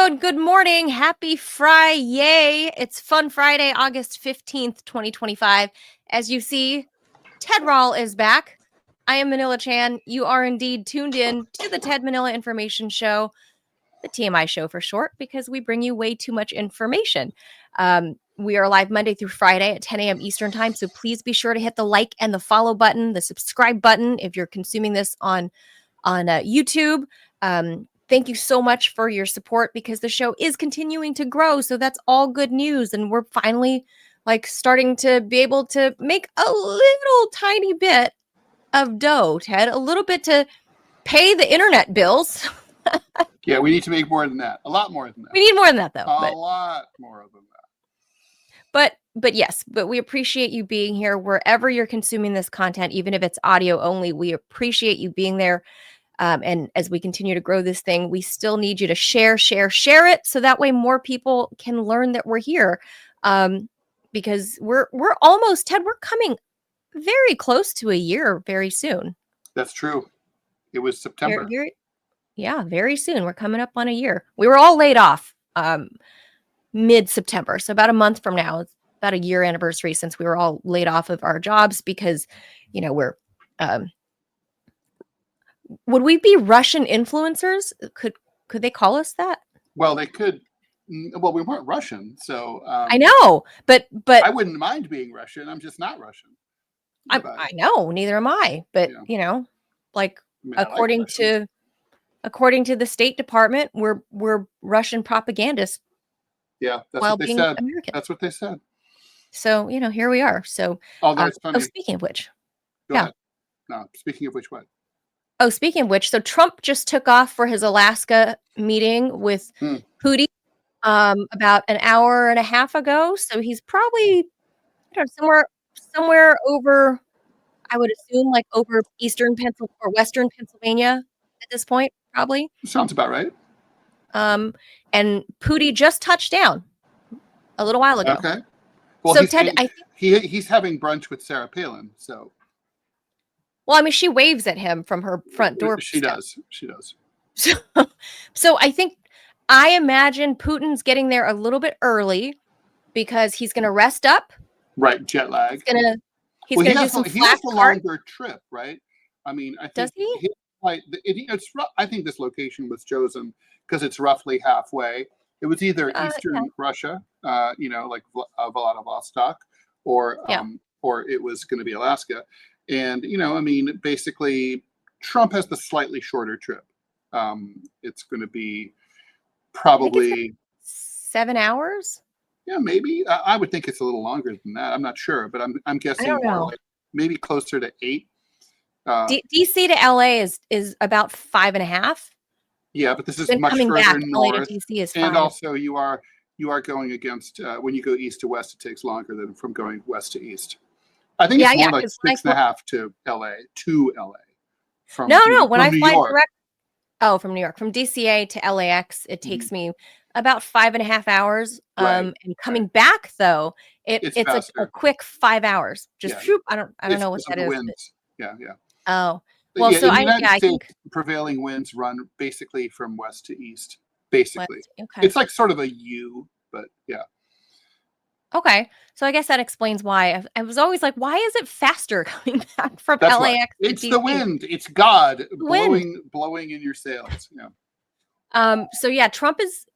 and good morning. Happy Friday. It's Fun Friday, August 15th, 2025. As you see, Ted Rall is back. I am Manila Chan. You are indeed tuned in to the Ted Manila Information Show, the TMI Show for short, because we bring you way too much information. We are live Monday through Friday at 10 a.m. Eastern Time, so please be sure to hit the like and the follow button, the subscribe button if you're consuming this on YouTube. Thank you so much for your support because the show is continuing to grow. So that's all good news. And we're finally starting to be able to make a little tiny bit of dough, Ted, a little bit to pay the internet bills. Yeah, we need to make more than that. A lot more than that. We need more than that, though. A lot more than that. But yes, we appreciate you being here wherever you're consuming this content, even if it's audio only. We appreciate you being there. And as we continue to grow this thing, we still need you to share it. So that way more people can learn that we're here. Because we're almost, Ted, we're coming very close to a year very soon. That's true. It was September. Very soon. We're coming up on a year. We were all laid off mid-September. So about a month from now, it's about a year anniversary since we were all laid off of our jobs because, we're would we be Russian influencers? Could they call us that? Well, they could. Well, we weren't Russian, so I know, but I wouldn't mind being Russian. I'm just not Russian. I know, neither am I. But according to the State Department, we're Russian propagandists. Yeah, that's what they said. American. That's what they said. So here we are. So that's funny. Speaking of which, Go ahead. No, speaking of which, what? Oh, speaking of which, so Trump just took off for his Alaska meeting with Putin about an hour and a half ago. So he's probably somewhere over, I would assume, over Eastern Pennsylvania or Western Pennsylvania at this point, probably. Sounds about right. And Putin just touched down a little while ago. Okay. Well, so Ted, I think he's having brunch with Sarah Palin. So. Well, I mean, she waves at him from her front door. She does. So I imagine Putin's getting there a little bit early because he's going to rest up. Right, jet lag. He's going to do some he has a longer trip, right? I mean, I think does he? I think this location was chosen because it's roughly halfway. It was either Eastern Russia, like Vladivostok, or it was going to be Alaska. And, basically, Trump has the slightly shorter trip. It's going to be probably 7 hours. Yeah, maybe. I would think it's a little longer than that. I'm not sure, but I'm guessing more maybe closer to 8. DC to LA is about 5.5. Yeah, but this is much further north. LA to DC is 5. And also, you are going against when you go east to west, it takes longer than from going west to east. I think it's more like 6.5 to LA. From when I fly York. direct. From New York, from DCA to LAX, it takes me about 5.5 hours. And coming back though, it's a quick 5 hours. Just I don't know what that is. Winds. Yeah. Oh well, so I think prevailing winds run basically from west to east. Basically, it's like sort of a U, but yeah. Okay, so I guess that explains why. I was always like, why is it faster coming back from LAX? It's the wind. It's God blowing in your sails. Yeah. So yeah, Putin's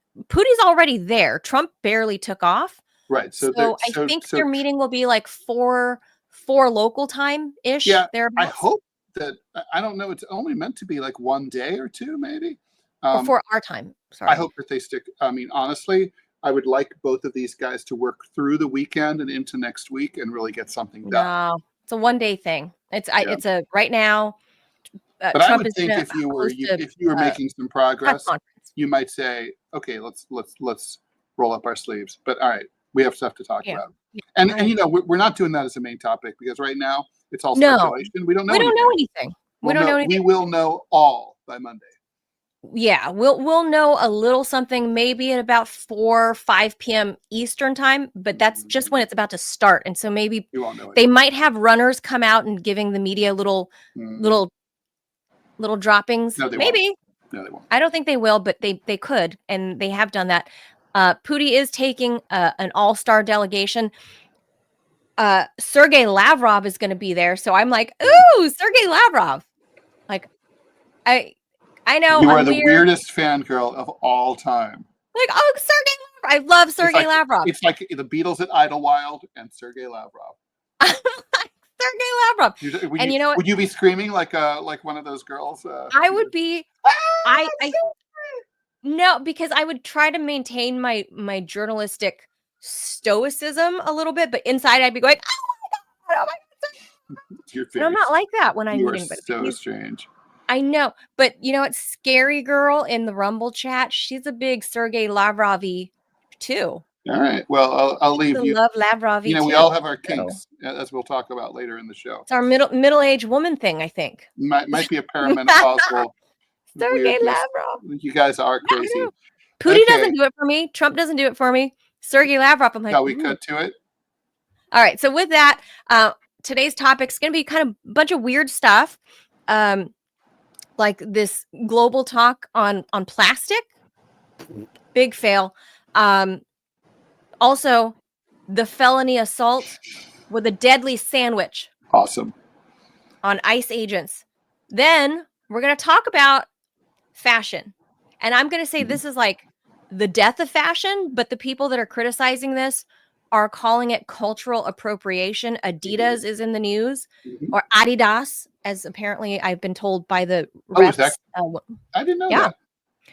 already there. Trump barely took off. Right. So I think their meeting will be like 4 local time ish. Yeah. I hope that I don't know. It's only meant to be like 1 day or 2, maybe. Before our time. Sorry. I hope that they stick. I mean, honestly, I would like both of these guys to work through the weekend and into next week and really get something done. No, it's a 1 day thing. It's a right now. But Trump I would think if you were making some progress, you might say, okay, let's roll up our sleeves. But all right, we have stuff to talk about. Yeah. And we're not doing that as a main topic because right now it's all speculation. We don't know anything. We will know all by Monday. Yeah, we'll know a little something maybe at about 5 p.m. Eastern time, but that's just when it's about to start. And so maybe they might have runners come out and giving the media little droppings. No, they maybe. No, they won't. I don't think they will, but they could, and they have done that. Putin is taking an all-star delegation. Sergey Lavrov is going to be there, so I'm like, ooh, Sergey Lavrov. Like, I know You are I'm the weird. weirdest fangirl of all time. Like, oh, Sergey Lavrov. I love Sergey Lavrov. It's like the Beatles at Idlewild and Sergey Lavrov. Sergey Lavrov. And you know what? Would you be screaming like one of those girls? I would be. No, because I would try to maintain my journalistic stoicism a little bit, but inside I'd be going, oh my god, Your face. and I'm not like that when I'm You are eating. But so strange. I know, but you know what? Scary Girl in the Rumble chat, she's a big Sergey Lavrov-y too. All right. Well, I'll leave you. Love Lavrov-y You know, too. we all have our kinks, as we'll talk about later in the show. It's our middle-aged woman thing, I think. Might be a perimenopausal. Sergey Lavrov. You guys are crazy. Putin doesn't do it for me. Trump doesn't do it for me. Sergey Lavrov, I'm like, shall we cut to it? All right. So with that, today's topic is going to be kind of a bunch of weird stuff, like this global talk on plastic. Big fail. Also, the felony assault with a deadly sandwich. Awesome. On ICE agents. Then we're going to talk about fashion. And I'm going to say this is like the death of fashion, but the people that are criticizing this are calling it cultural appropriation. Adidas is in the news, or Adidas, as apparently I've been told by the reps. I didn't know that.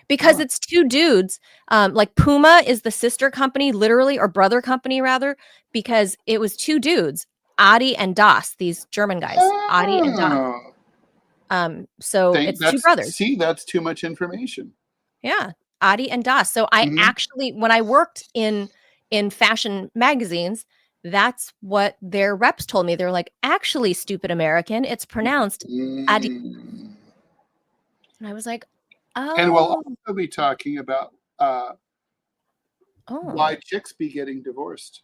Because it's two dudes. Like Puma is the sister company, literally, or brother company, rather, because it was two dudes, Adi and Das, these German guys, Adi and Das. So it's two brothers. See, that's too much information. Yeah, Adi and Das. So I actually, when I worked in fashion magazines, that's what their reps told me. They're like, actually, stupid American, it's pronounced Adi. And I was like, oh. And we'll also be talking about why chicks be getting divorced.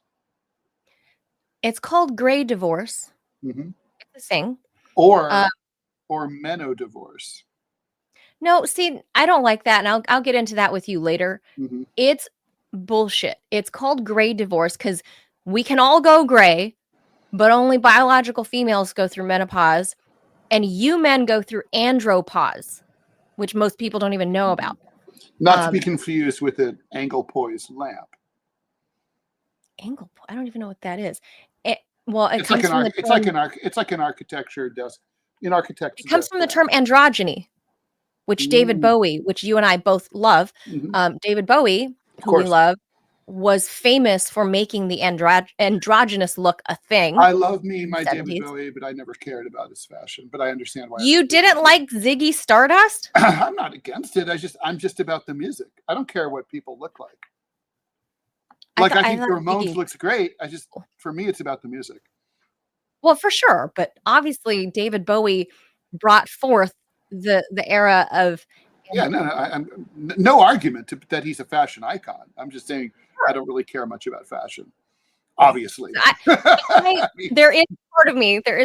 It's called gray divorce. It's a thing. Or meno divorce. No, see, I don't like that, and I'll get into that with you later. It's bullshit. It's called gray divorce because we can all go gray, but only biological females go through menopause, and you men go through andropause, which most people don't even know about. Not to be confused with an angle poised lamp. Angle? I don't even know what that is. It's like an architecture desk. In architecture, it comes from the term androgyny, which David Bowie, which you and I both love. David Bowie, who we love, was famous for making the androgynous look a thing. I love me my David Bowie, but I never cared about his fashion. But I understand why. You didn't like Ziggy Stardust? I'm not against it. I'm just about the music. I don't care what people look like. I think the Ramones looks great. For me, it's about the music. Well, for sure, but obviously David Bowie brought forth the era of. Yeah, no argument that he's a fashion icon. I'm just saying I don't really care much about fashion. Obviously, there is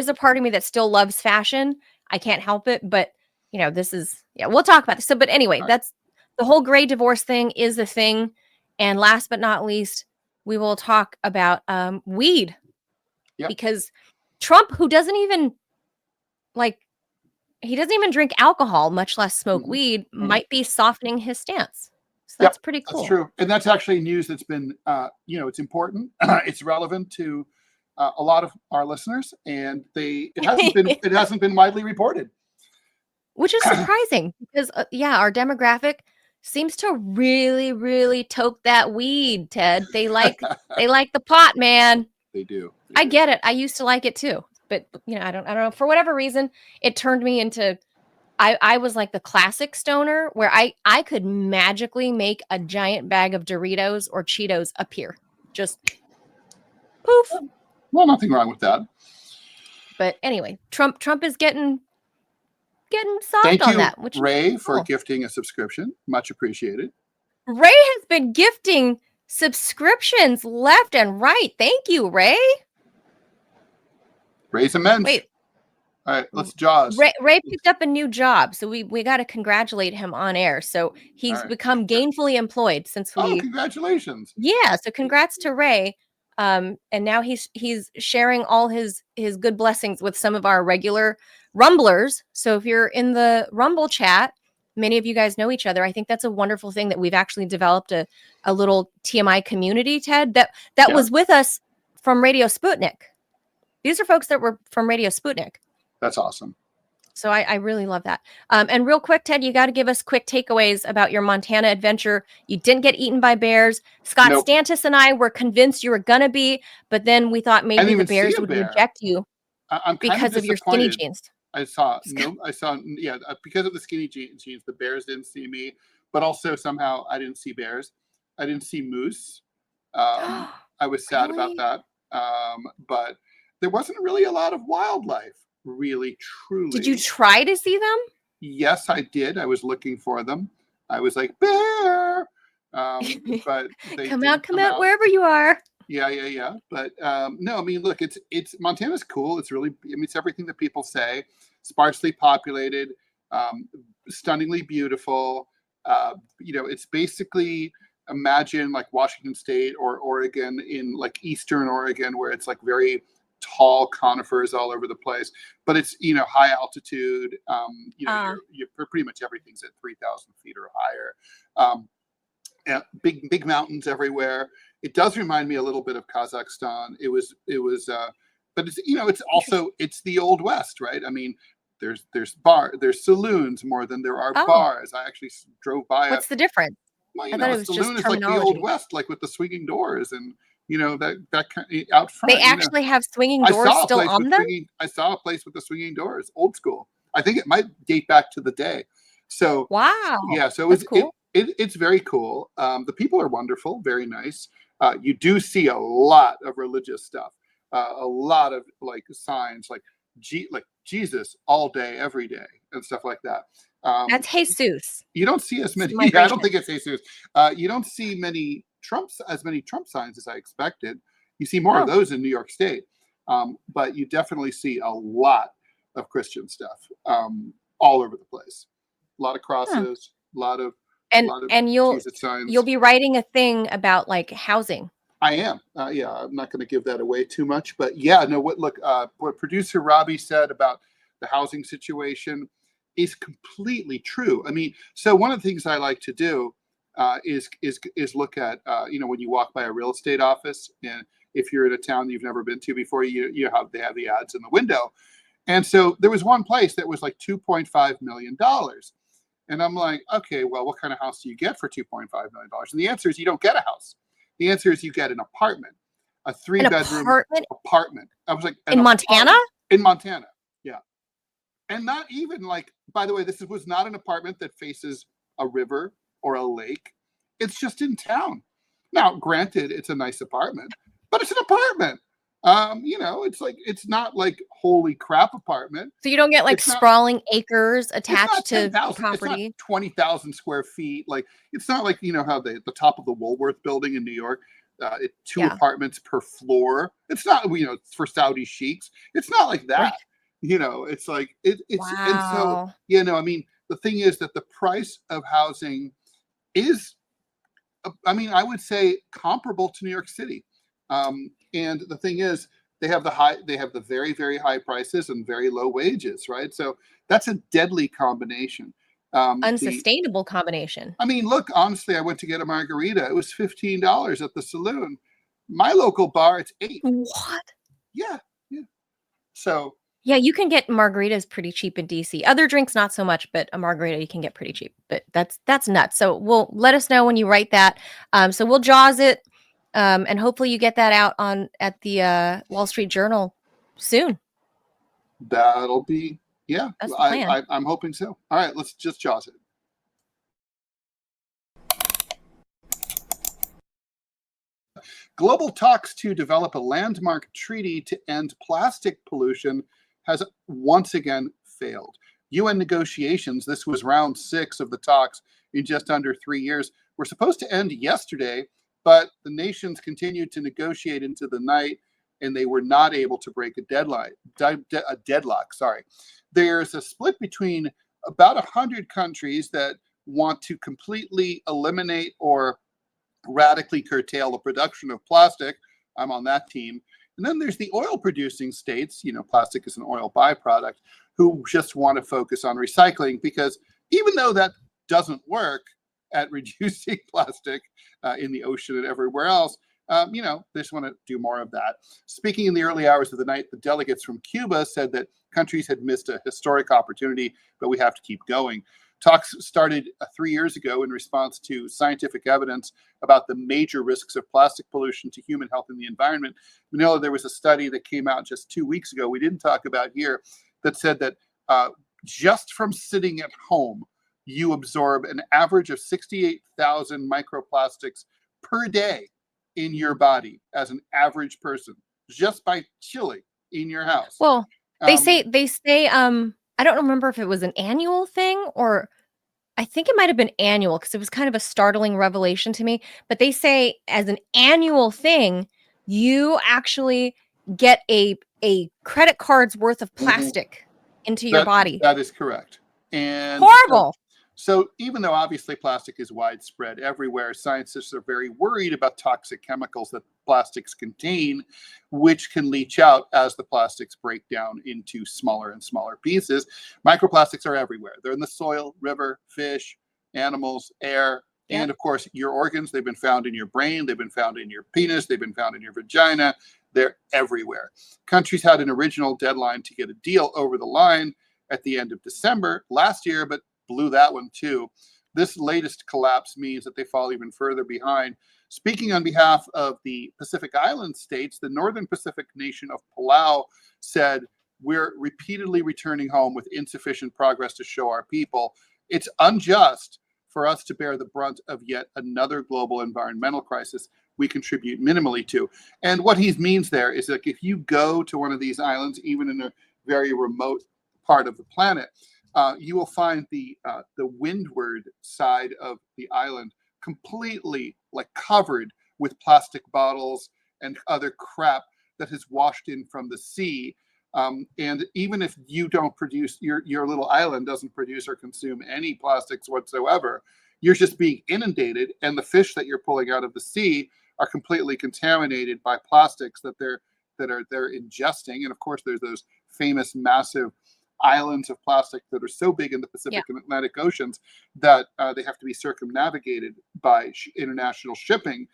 a part of me that still loves fashion. I can't help it, but this is we'll talk about this. So, but anyway, that's the whole gray divorce thing is the thing. And last but not least, we will talk about weed, because Trump, who doesn't even drink alcohol, much less smoke weed, might be softening his stance. So that's pretty cool. That's true. And that's actually news that's been, it's important. It's relevant to a lot of our listeners, and it hasn't been widely reported. Which is surprising because, our demographic seems to really, really toke that weed, Ted. They like the pot, man. They do. I get it. I used to like it too. But I don't know. For whatever reason, it turned me into. I was like the classic stoner, where I could magically make a giant bag of Doritos or Cheetos appear, just poof. Well, nothing wrong with that. But anyway, Trump is getting soft on that. Thank you, Ray, for gifting a subscription. Much appreciated. Ray has been gifting subscriptions left and right. Thank you, Ray. Ray's a mensch. Wait. All right, let's Jaws. Ray picked up a new job, so we got to congratulate him on air. So he's become gainfully employed since we. Oh, congratulations! Yeah, so congrats to Ray. And now he's sharing all his good blessings with some of our regular Rumblers. So if you're in the Rumble chat, many of you guys know each other. I think that's a wonderful thing that we've actually developed a little TMI community, Ted, that was with us from Radio Sputnik. These are folks that were from Radio Sputnik. That's awesome. So I really love that. And real quick, Ted, you got to give us quick takeaways about your Montana adventure. You didn't get eaten by bears. Scott Stantis and I were convinced you were going to be, but then we thought maybe the bears would reject you because of your skinny jeans. I saw, because of the skinny jeans, the bears didn't see me, but also somehow I didn't see bears. I didn't see moose. I was sad about that. But there wasn't really a lot of wildlife. Really, truly. Did you try to see them? Yes, I did. I was looking for them. I was like, bear. But they come out wherever you are. Yeah. But no, I mean, look, it's Montana's cool. It's really, it's everything that people say. Sparsely populated, stunningly beautiful. It's basically, imagine like Washington State or Oregon, in like Eastern Oregon, where it's like very tall conifers all over the place, but it's high altitude. You're pretty much everything's at 3,000 feet or higher. And big mountains everywhere. It does remind me a little bit of Kazakhstan. It was, but it's it's also it's the Old West, right? I mean, there's saloons more than there are bars. I actually drove by. What's the difference? Well, a saloon is like the Old West, like with the swinging doors and. That kind of out front. They actually have swinging doors still on them? I saw a place with the swinging doors, old school. I think it might date back to the day. So wow. Yeah, so it's cool. It's very cool. The people are wonderful, very nice. You do see a lot of religious stuff, a lot of like signs like Jesus all day, every day, and stuff like that. That's Jesus. You don't see as many. I don't think it's Jesus. You don't see as many Trump signs as I expected. You see more of those in New York State, but you definitely see a lot of Christian stuff all over the place. A lot of crosses, a lot of Jesus signs. You'll be writing a thing about like housing. I am. I'm not going to give that away too much, but what producer Robbie said about the housing situation is completely true. I mean, so one of the things I like to do is look at when you walk by a real estate office, and if you're in a town you've never been to before, they have the ads in the window, and so there was one place that was like $2.5 million, and I'm like, okay, well, what kind of house do you get for $2.5 million? And the answer is you don't get a house. The answer is you get an apartment, a 3-bedroom apartment. I was like, in Montana? In Montana, yeah, and not even like. By the way, this was not an apartment that faces a river or a lake. It's just in town. Now, granted, it's a nice apartment, but it's an apartment. It's not like holy crap apartment. So you don't get like sprawling acres attached to the property. It's not 20,000 square feet. Like it's not like how the top of the Woolworth building in New York, two apartments per floor. It's not it's for Saudi sheiks. It's not like that. Right. It's like it's wow. And so I mean the thing is that the price of housing is, I mean, I would say comparable to New York City. And the thing is, they have the very, very high prices and very low wages, right? So that's a deadly combination. Unsustainable combination. I mean, look, honestly, I went to get a margarita. It was $15 at the saloon. My local bar, it's $8. What? Yeah. So. Yeah, you can get margaritas pretty cheap in DC. Other drinks, not so much, but a margarita you can get pretty cheap. But that's nuts. So we'll let us know when you write that. So we'll Jaws it, and hopefully you get that out at the Wall Street Journal soon. That'll be That's the plan. I'm hoping so. All right, let's just Jaws it. Global talks to develop a landmark treaty to end plastic pollution has once again failed. UN negotiations, this was round 6 of the talks in just under 3 years, were supposed to end yesterday, but the nations continued to negotiate into the night. and they were not able to break a deadlock. Sorry. There's a split between about 100 countries that want to completely eliminate or radically curtail the production of plastic. I'm on that team. And then there's the oil producing states, plastic is an oil byproduct, who just want to focus on recycling, because even though that doesn't work at reducing plastic in the ocean and everywhere else, they just want to do more of that. Speaking in the early hours of the night, the delegates from Cuba said that countries had missed a historic opportunity, but we have to keep going. Talks started 3 years ago in response to scientific evidence about the major risks of plastic pollution to human health and the environment. Manila, there was a study that came out just 2 weeks ago, we didn't talk about here, that said that just from sitting at home, you absorb an average of 68,000 microplastics per day in your body as an average person, just by chilling in your house. Well, they say, I don't remember if it was an annual thing, or I think it might have been annual, because it was kind of a startling revelation to me. But they say as an annual thing, you actually get a credit card's worth of plastic into your body. That is correct. And horrible. So even though obviously plastic is widespread everywhere, scientists are very worried about toxic chemicals that plastics contain, which can leach out as the plastics break down into smaller and smaller pieces. Microplastics are everywhere. They're in the soil, river, fish, animals, air, and of course your organs. They've been found in your brain, they've been found in your penis, they've been found in your vagina. They're everywhere. Countries had an original deadline to get a deal over the line at the end of December last year, but blew that one too. This latest collapse means that they fall even further behind. Speaking on behalf of the Pacific Island states, the Northern Pacific nation of Palau said, "We're repeatedly returning home with insufficient progress to show our people it's unjust for us to bear the brunt of yet another global environmental crisis we contribute minimally to." And what he means there is that if you go to one of these islands, even in a very remote part of the planet, you will find the windward side of the island completely covered with plastic bottles and other crap that has washed in from the sea. And even if you don't produce, your little island doesn't produce or consume any plastics whatsoever, you're just being inundated, and the fish that you're pulling out of the sea are completely contaminated by plastics that they're ingesting. And of course, there's those famous massive islands of plastic that are so big in the Pacific and Atlantic Oceans that they have to be circumnavigated by international shipping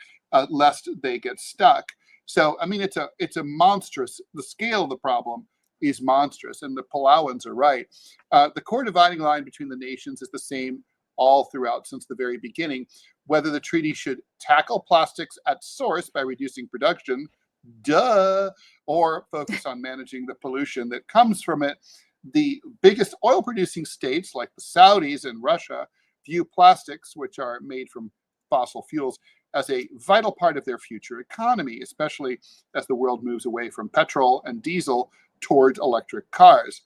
lest they get stuck. So, I mean, it's a monstrous, the scale of the problem is monstrous, and the Palauans are right. The core dividing line between the nations is the same all throughout since the very beginning. Whether the treaty should tackle plastics at source by reducing production, or focus on managing the pollution that comes from it. The biggest oil producing states like the Saudis and Russia view plastics, which are made from fossil fuels, as a vital part of their future economy, especially as the world moves away from petrol and diesel towards electric cars.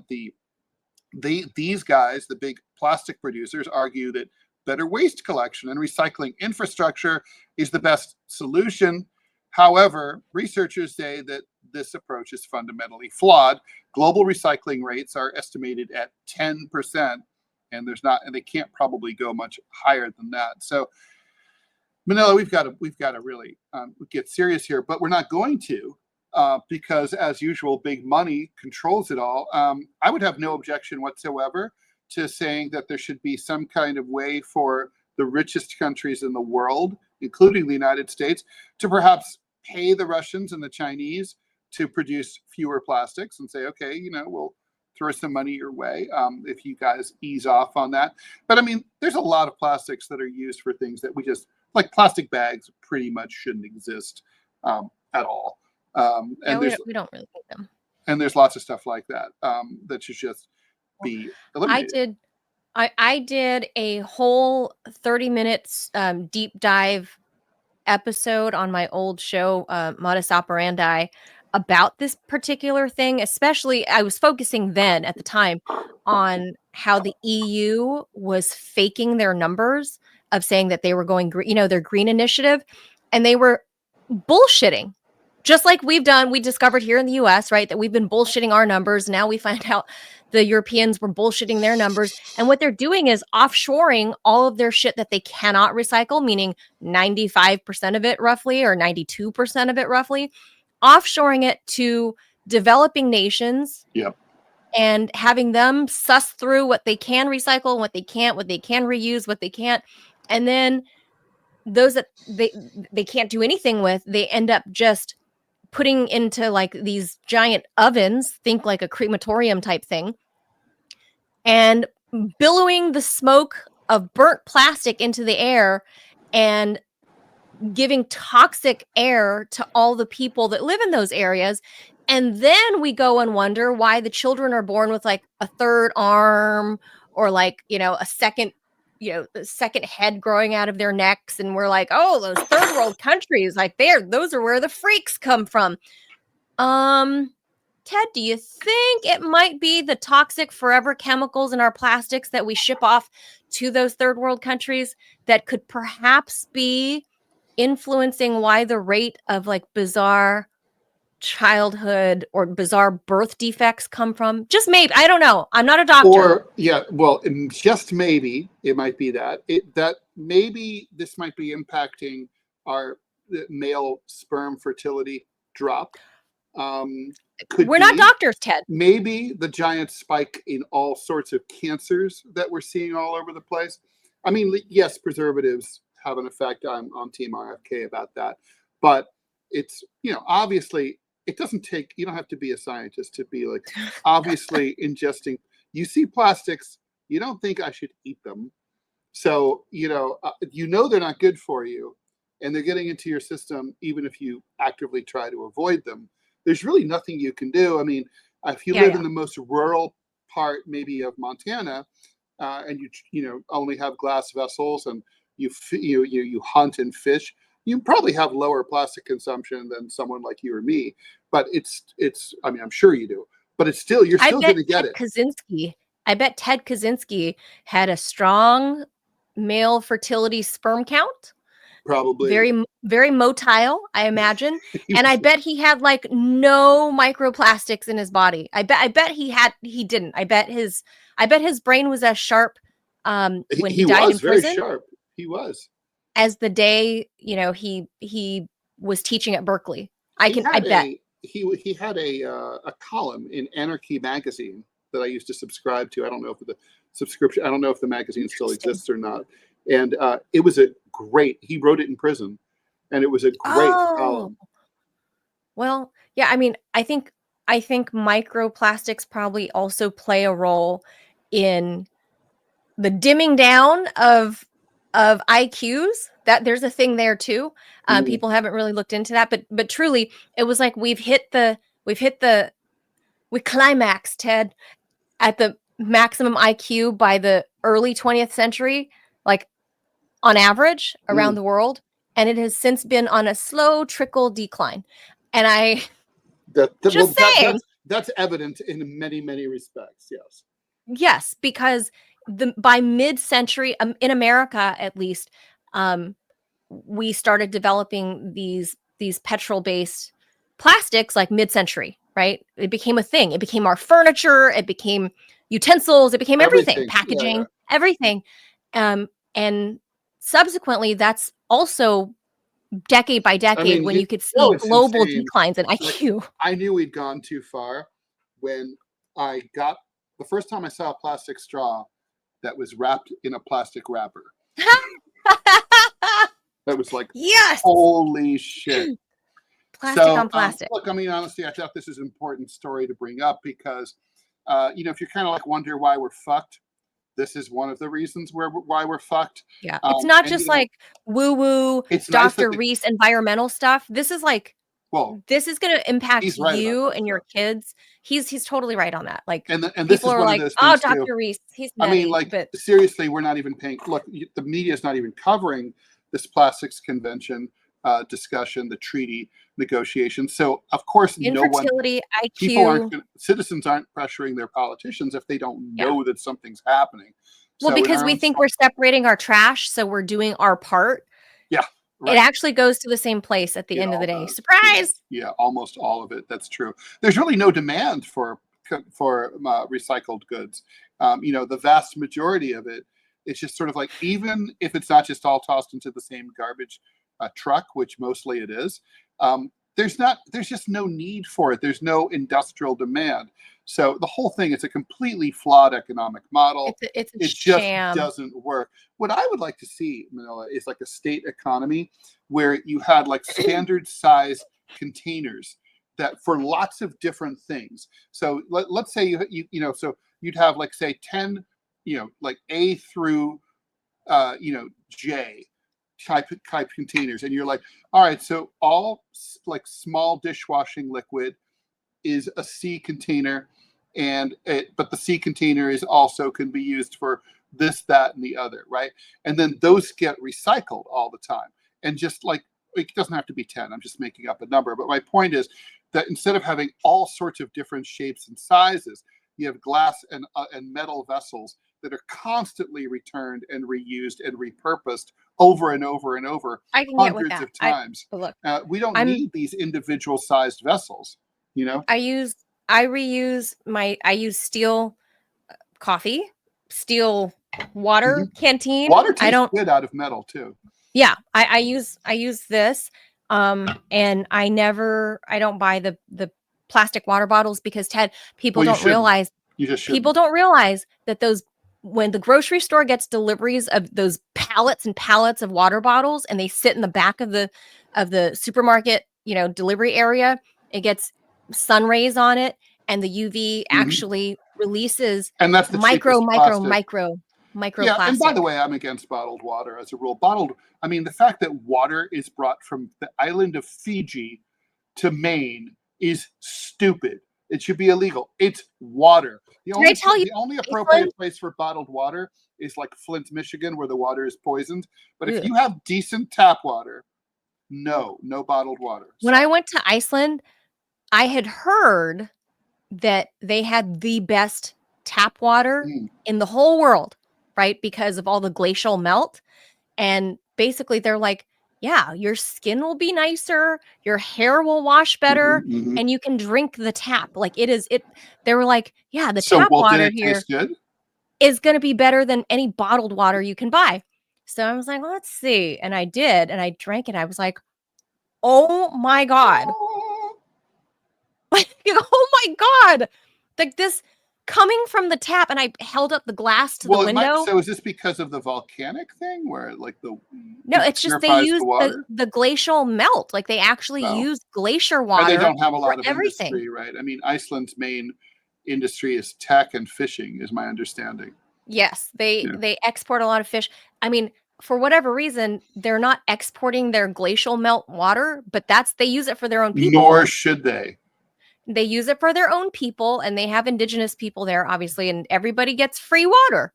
These guys, the big plastic producers, argue that better waste collection and recycling infrastructure is the best solution. However, researchers say that this approach is fundamentally flawed. Global recycling rates are estimated at 10%, and they can't probably go much higher than that. So, Manila, we've got to really get serious here, but we're not going to, because as usual, big money controls it all. I would have no objection whatsoever to saying that there should be some kind of way for the richest countries in the world, including the United States, to perhaps pay the Russians and the Chinese to produce fewer plastics and say, okay, we'll throw some money your way if you guys ease off on that. But I mean, there's a lot of plastics that are used for things that we just, like plastic bags, pretty much shouldn't exist at all. And we don't really need them. And there's lots of stuff like that that should just be eliminated. I did a whole 30 minutes deep dive episode on my old show, Modus Operandi, about this particular thing. Especially, I was focusing then at the time on how the EU was faking their numbers of saying that they were going green, their green initiative, and they were bullshitting. Just like we discovered here in the US, right, that we've been bullshitting our numbers. Now we find out the Europeans were bullshitting their numbers. And what they're doing is offshoring all of their shit that they cannot recycle, meaning 95% of it roughly, or 92% of it roughly, offshoring it to developing nations. Yep. And having them suss through what they can recycle, what they can reuse, what they can't. And then those that they can't do anything with, they end up just putting into like these giant ovens, think like a crematorium type thing, and billowing the smoke of burnt plastic into the air and giving toxic air to all the people that live in those areas. And then we go and wonder why the children are born with like a third arm, or like, a second head growing out of their necks. And we're like, oh, those third world countries, like those are where the freaks come from. Ted, do you think it might be the toxic forever chemicals in our plastics that we ship off to those third world countries that could perhaps be influencing why the rate of like bizarre childhood or bizarre birth defects come from? Just maybe. I don't know. I'm not a doctor. Or just maybe it might be that maybe this might be impacting our male sperm fertility drop. We're not doctors, Ted. Maybe the giant spike in all sorts of cancers that we're seeing all over the place. I mean, yes, preservatives have an effect. I'm on Team RFK about that. But it's, obviously, it doesn't take, you don't have to be a scientist to be like, obviously ingesting. You see plastics, you don't think I should eat them. So, they're not good for you, and they're getting into your system, even if you actively try to avoid them. There's really nothing you can do. I mean, if you live in the most rural part, maybe of Montana, and you only have glass vessels, and you hunt and fish, you probably have lower plastic consumption than someone like you or me. But it's. I mean, I'm sure you do. But you're still going to get it. I bet Ted Kaczynski had a strong male fertility sperm count. Probably very, very motile, I imagine. And I bet he had like no microplastics in his body. I bet he didn't. I bet his brain was as sharp when he died in prison. Very sharp. He was. As the day, he was teaching at Berkeley. I bet. He had a column in Anarchy magazine that I used to subscribe to. I don't know if the magazine still exists or not. And it was he wrote it in prison, and it was a great column. Well, yeah, I mean, I think microplastics probably also play a role in the dimming down of IQs. That there's a thing there too. People haven't really looked into that, but truly, it was like we climaxed, Ted, at the maximum IQ by the early 20th century, like on average around the world, and it has since been on a slow trickle decline. And that's evident in many, many respects. Yes, because by mid-century, in America at least, we started developing these petrol-based plastics like mid-century, right? It became a thing. It became our furniture. It became utensils. It became everything, packaging, everything. And subsequently, that's also decade by decade when you could see global declines in IQ. Like, I knew we'd gone too far when the first time I saw a plastic straw that was wrapped in a plastic wrapper. That was like, yes, holy shit. Plastic on plastic. Look, I mean, honestly, I thought this is an important story to bring up because, if you kind of like wonder why we're fucked, this is one of the reasons why we're fucked. Yeah, it's not just like woo-woo, Dr. Reese environmental stuff. This is like, this is going to impact you and your kids. He's totally right on that. Like, and people this is are like, oh, Dr. Reese, he's nutty. I mean, like, but seriously, we're not even paying. Look, the media is not even covering this plastics convention discussion, the treaty negotiation. So of course, infertility, IQ, citizens aren't pressuring their politicians if they don't know that something's happening. Well, because we think we're separating our trash, so we're doing our part. Yeah. It actually goes to the same place at the end of the day. Surprise! Yeah, almost all of it. That's true. There's really no demand for recycled goods. The vast majority of it, it's just sort of like, even if it's not just all tossed into the same garbage truck, which mostly it is, there's just no need for it. There's no industrial demand. So the whole thing is a completely flawed economic model. It just doesn't work. What I would like to see, Manila, is like a state economy where you had like standard size containers that for lots of different things. So let's say so you'd have like say 10, like A through J type containers, and you're like, all right, so all like small dishwashing liquid is a C container, but the C container is also can be used for this, that, and the other, right? And then those get recycled all the time. And just like, it doesn't have to be 10, I'm just making up a number, but my point is that instead of having all sorts of different shapes and sizes, you have glass and metal vessels that are constantly returned and reused and repurposed over and over and over, hundreds of times. We don't need these individual sized vessels, I reuse I use steel coffee, steel water canteen. Water tastes good out of metal too. Yeah, I use this, and I don't buy the plastic water bottles because, Ted, people don't realize that when the grocery store gets deliveries of those pallets and pallets of water bottles and they sit in the back of the supermarket, delivery area, it gets sun rays on it, and the UV actually releases and that's the microplastic. Yeah, and by the way, I'm against bottled water as a rule. The fact that water is brought from the island of Fiji to Maine is stupid. It should be illegal. It's water. The only appropriate place for bottled water is like Flint, Michigan, where the water is poisoned. But if you have decent tap water, no bottled water. When I went to Iceland, I had heard that they had the best tap water in the whole world, right? Because of all the glacial melt. And basically they're like, yeah, your skin will be nicer, your hair will wash better, and you can drink the tap. Like they were like, yeah, the tap water here is going to be better than any bottled water you can buy. So I was like, well, let's see. And I did, and I drank it. I was like, oh my God. Oh my God. Like this coming from the tap, and I held up the glass to the window. So is this because of the volcanic thing where like No, it's just they use the glacial melt. Like they actually use glacier water. They don't have a lot of everything. Industry, right? I mean, Iceland's main industry is tech and fishing, is my understanding. Yes, they export a lot of fish. I mean, for whatever reason, they're not exporting their glacial melt water, but they use it for their own people. Nor should they. They use it for their own people, and they have indigenous people there, obviously, and everybody gets free water.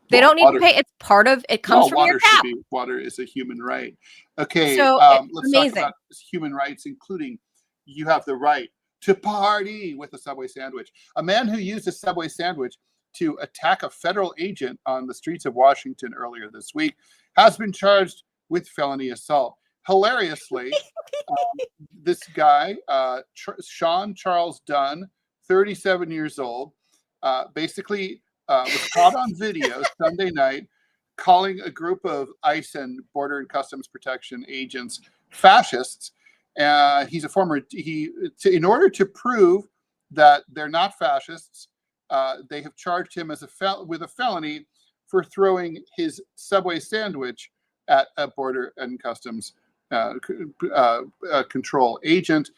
They don't need to pay. It's part of it. Comes from your tap. Water is a human right. Okay, so let's talk about human rights, including you have the right to party with a Subway sandwich. A man who used a Subway sandwich to attack a federal agent on the streets of Washington earlier this week has been charged with felony assault. Hilariously, this guy, Sean Charles Dunn, 37 years old, basically was caught on video Sunday night calling a group of ICE and Border and Customs Protection agents fascists. He's a former, in order to prove that they're not fascists, they have charged him with a felony for throwing his Subway sandwich at a Border and Customs control agent.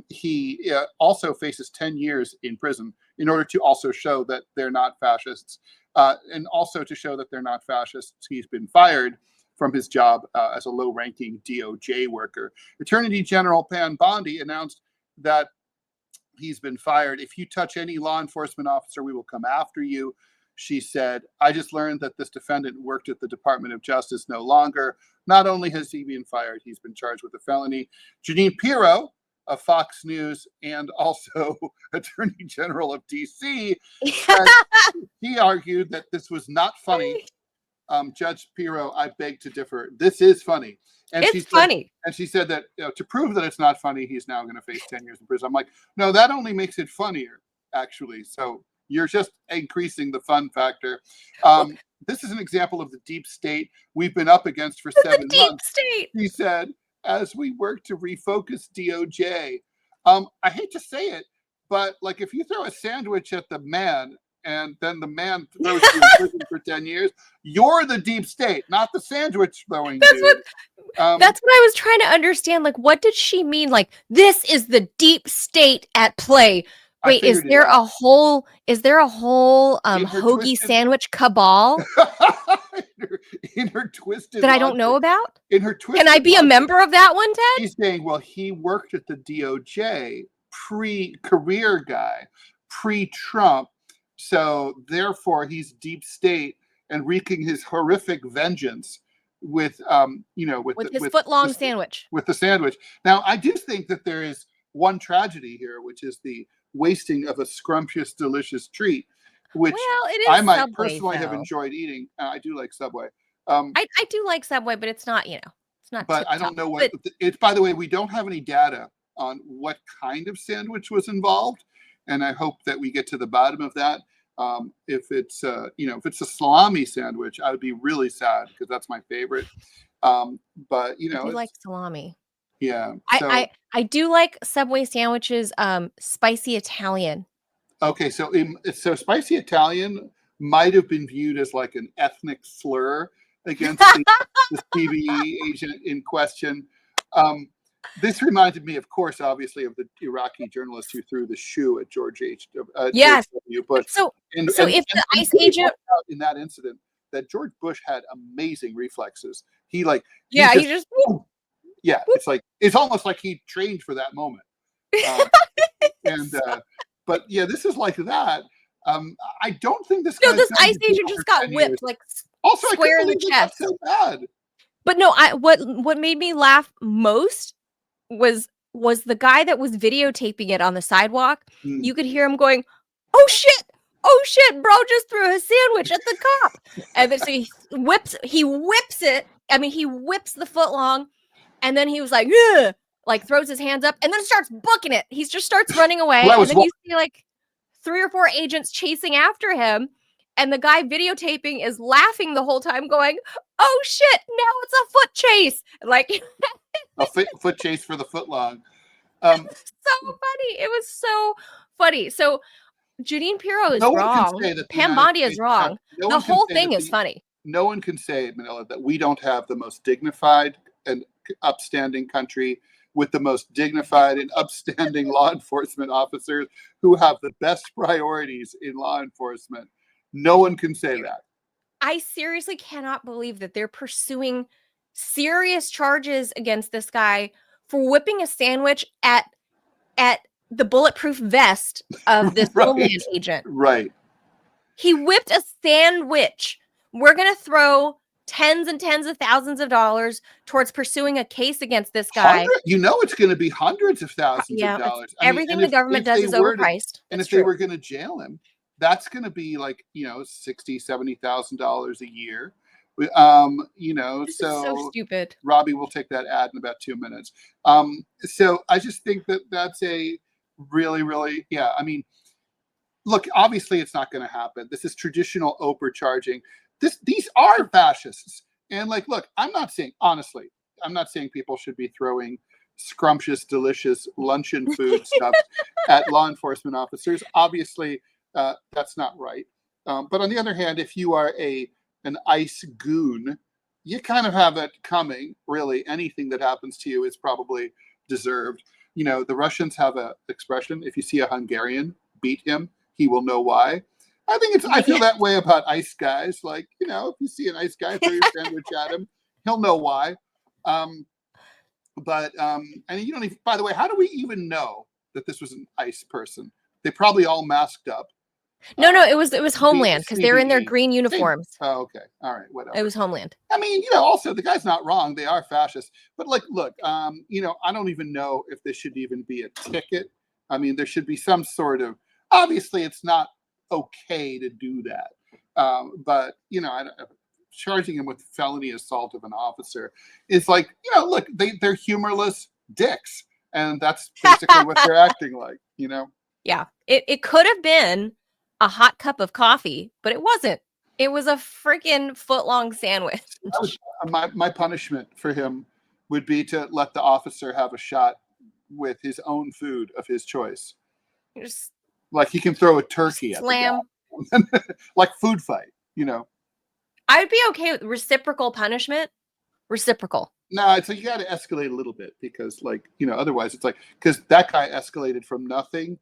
He also faces 10 years in prison in order to also show that they're not fascists. And also to show that they're not fascists, he's been fired from his job as a low-ranking DOJ worker. Attorney General Pam Bondi announced that he's been fired. If you touch any law enforcement officer, we will come after you. She said, I just learned that this defendant worked at the Department of Justice no longer. Not only has he been fired, he's been charged with a felony. Jeanine Pirro of Fox News and also Attorney General of DC, he argued that this was not funny Judge Pirro, I beg to differ. This is funny. And it's funny. And she said that to prove that it's not funny, he's now going to face 10 years in prison. I'm like, no, that only makes it funnier, actually. So you're just increasing the fun factor. This is an example of the deep state we've been up against for 7 months. Deep state. He said, as we work to refocus DOJ. I hate to say it, but like if you throw a sandwich at the man and then the man throws you in prison for 10 years, you're the deep state, not the sandwich throwing dude. That's what I was trying to understand. Like, what did she mean? like, this is the deep state at play. Wait, is there a whole hoagie sandwich cabal in her twisted that I don't know about? In her twisted Can I be a member of that one, Ted? He's saying, well, he worked at the DOJ, pre-career guy, pre-Trump, so therefore he's deep state and wreaking his horrific vengeance with his foot-long sandwich. With the sandwich. Now, I do think that there is one tragedy here, which is the wasting of a scrumptious, delicious treat, which I might Subway, personally have enjoyed eating. I do like Subway. I do like Subway, but it's not, it's not. But I don't know what it's. By the way, we don't have any data on what kind of sandwich was involved, and I hope that we get to the bottom of that. If it's if it's a salami sandwich, I would be really sad because that's my favorite. But I do like salami. Yeah. So, I do like Subway sandwiches, spicy Italian. Okay, so spicy Italian might have been viewed as like an ethnic slur against the CBE agent in question. This reminded me, of course, obviously, of the Iraqi journalist who threw the shoe at George H.W. Yes. But if the ICE agent in that incident, that George Bush had amazing reflexes. He just. Yeah, it's almost like he trained for that moment. But yeah, this is like that. I don't think this. No, this ICE agent just got whipped, like also square in the chest. So bad. But no, what made me laugh most was the guy that was videotaping it on the sidewalk. You could hear him going, "Oh shit! Oh shit! Bro just threw a sandwich at the cop," and then so he whips it. I mean, he whips the foot long. And then he was like, ugh, like throws his hands up and then starts booking it. He just starts running away. And then you see like 3 or 4 agents chasing after him. And the guy videotaping is laughing the whole time going, oh shit, now it's a foot chase. Like a foot chase for the foot long. So funny. It was so funny. So Jeanine Pirro is wrong. Pam Bondi is wrong. The whole thing is funny. No one can say, Manila, that we don't have the most dignified and upstanding country with the most dignified and upstanding law enforcement officers who have the best priorities in law enforcement. No one can say that. I seriously cannot believe that they're pursuing serious charges against this guy for whipping a sandwich at the bulletproof vest of this Homeland agent. Right. He whipped a sandwich. We're going to throw tens and tens of thousands of dollars towards pursuing a case against this guy. It's going to be hundreds of thousands of dollars. Everything the government does is overpriced. And if they were going to jail him, that's going to be like, $60,000, $70,000 a year. This is so stupid. Robbie will take that ad in about 2 minutes. So I just think that that's a really, really, I mean, look, obviously it's not going to happen. This is traditional overcharging. These are fascists. And look, I'm not saying people should be throwing scrumptious, delicious luncheon food stuff at law enforcement officers. Obviously, that's not right. But on the other hand, if you are an ICE goon, you kind of have it coming, really. Anything that happens to you is probably deserved. The Russians have an expression, if you see a Hungarian, beat him, he will know why. I feel that way about ICE guys. If you see an ICE guy, throw your sandwich at him, he'll know why. And you don't even, by the way, how do we even know that this was an ICE person? They probably all masked up. No, it was Homeland because they're in their green uniforms. Oh, okay. All right. Whatever. It was Homeland. I mean, also the guy's not wrong. They are fascists. But look, I don't even know if there should even be a ticket. I mean, there should be some sort of, obviously it's not okay to do that. But, charging him with felony assault of an officer. It's like, look, they're humorless dicks, and that's basically what they're acting like. Yeah, it could have been a hot cup of coffee, but it wasn't. It was a freaking foot-long sandwich. My punishment for him would be to let the officer have a shot with his own food of his choice. Just like he can throw a turkey slam. at the guy. Like food fight, I would be okay with reciprocal punishment. Reciprocal. No, so you got to escalate a little bit because, otherwise it's like, because that guy escalated from nothing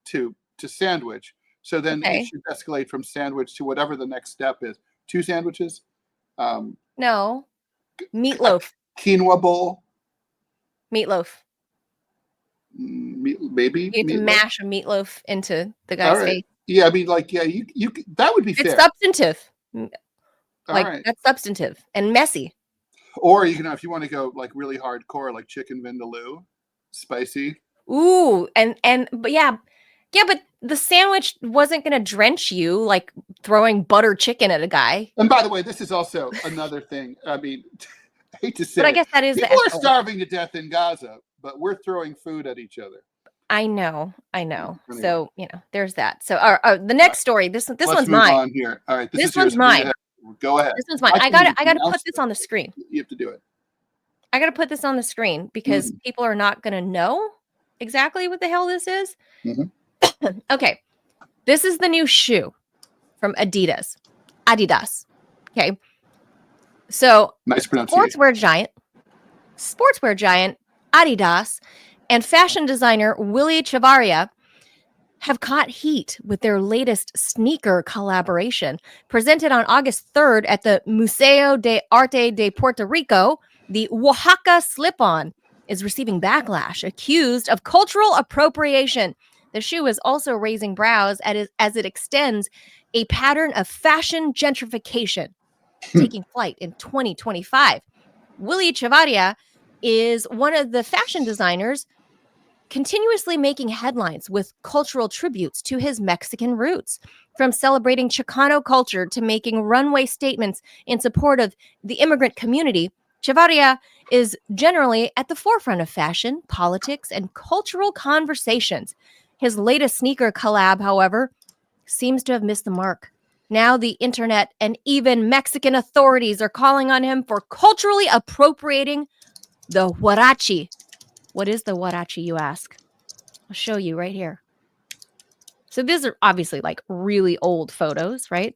to sandwich. So then it should escalate from sandwich to whatever the next step is. 2 sandwiches? No. Meatloaf. Quinoa bowl? Meatloaf. Maybe? You have to mash a meatloaf into the guy's face. Yeah, I mean, you that would be fair. It's substantive. That's substantive and messy. Or if you want to go like really hardcore, like chicken vindaloo, spicy. Ooh, but the sandwich wasn't going to drench you like throwing butter chicken at a guy. And by the way, this is also another thing. I mean, I hate to say but I guess that is people are starving to death in Gaza, but we're throwing food at each other. I know. Anyway. So, there's that. So the next story, this one's mine. Let's move on here. All right, this one's mine. Go ahead. This one's mine. I got to put this on the screen. You have to do it. I got to put this on the screen because people are not going to know exactly what the hell this is. Mm-hmm. Okay. This is the new shoe from Adidas. Okay. So nice pronunciation. Sportswear giant Adidas and fashion designer Willy Chavarria have caught heat with their latest sneaker collaboration. Presented on August 3rd at the Museo de Arte de Puerto Rico, the Oaxaca slip-on is receiving backlash, accused of cultural appropriation. The shoe is also raising brows as it extends a pattern of fashion gentrification, taking flight in 2025. Willy Chavarria is one of the fashion designers continuously making headlines with cultural tributes to his Mexican roots, from celebrating Chicano culture to making runway statements in support of the immigrant community. Chavarria is generally at the forefront of fashion, politics, and cultural conversations. His latest sneaker collab, however, seems to have missed the mark. Now the internet and even Mexican authorities are calling on him for culturally appropriating the huarache. What is the huarache, you ask? I'll show you right here. So these are obviously like really old photos, right?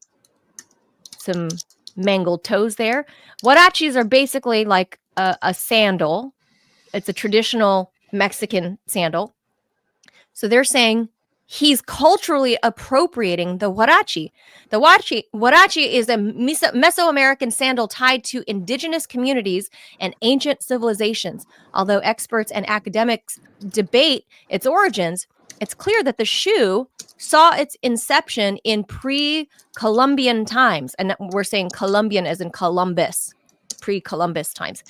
Some mangled toes there. Huaraches are basically like a sandal. It's a traditional Mexican sandal. So they're saying he's culturally appropriating the huarache. The huarache is a Mesoamerican sandal tied to indigenous communities and ancient civilizations. Although experts and academics debate its origins, it's clear that the shoe saw its inception in pre-Columbian times. And we're saying Columbian as in Columbus, pre-Columbus times.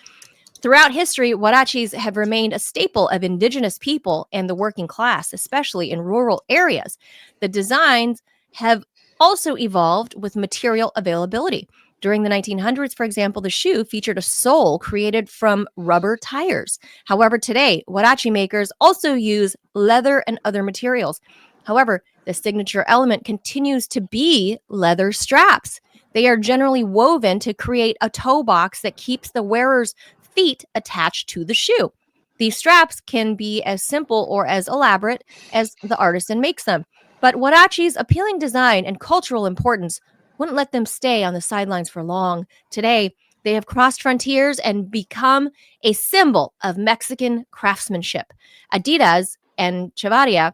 Throughout history, huaraches have remained a staple of indigenous people and the working class, especially in rural areas. The designs have also evolved with material availability. During the 1900s, for example, the shoe featured a sole created from rubber tires. However, today, huarache makers also use leather and other materials. However, the signature element continues to be leather straps. They are generally woven to create a toe box that keeps the wearer's feet attached to the shoe. These straps can be as simple or as elaborate as the artisan makes them. But huarache's appealing design and cultural importance wouldn't let them stay on the sidelines for long. Today, they have crossed frontiers and become a symbol of Mexican craftsmanship. Adidas and Chavarria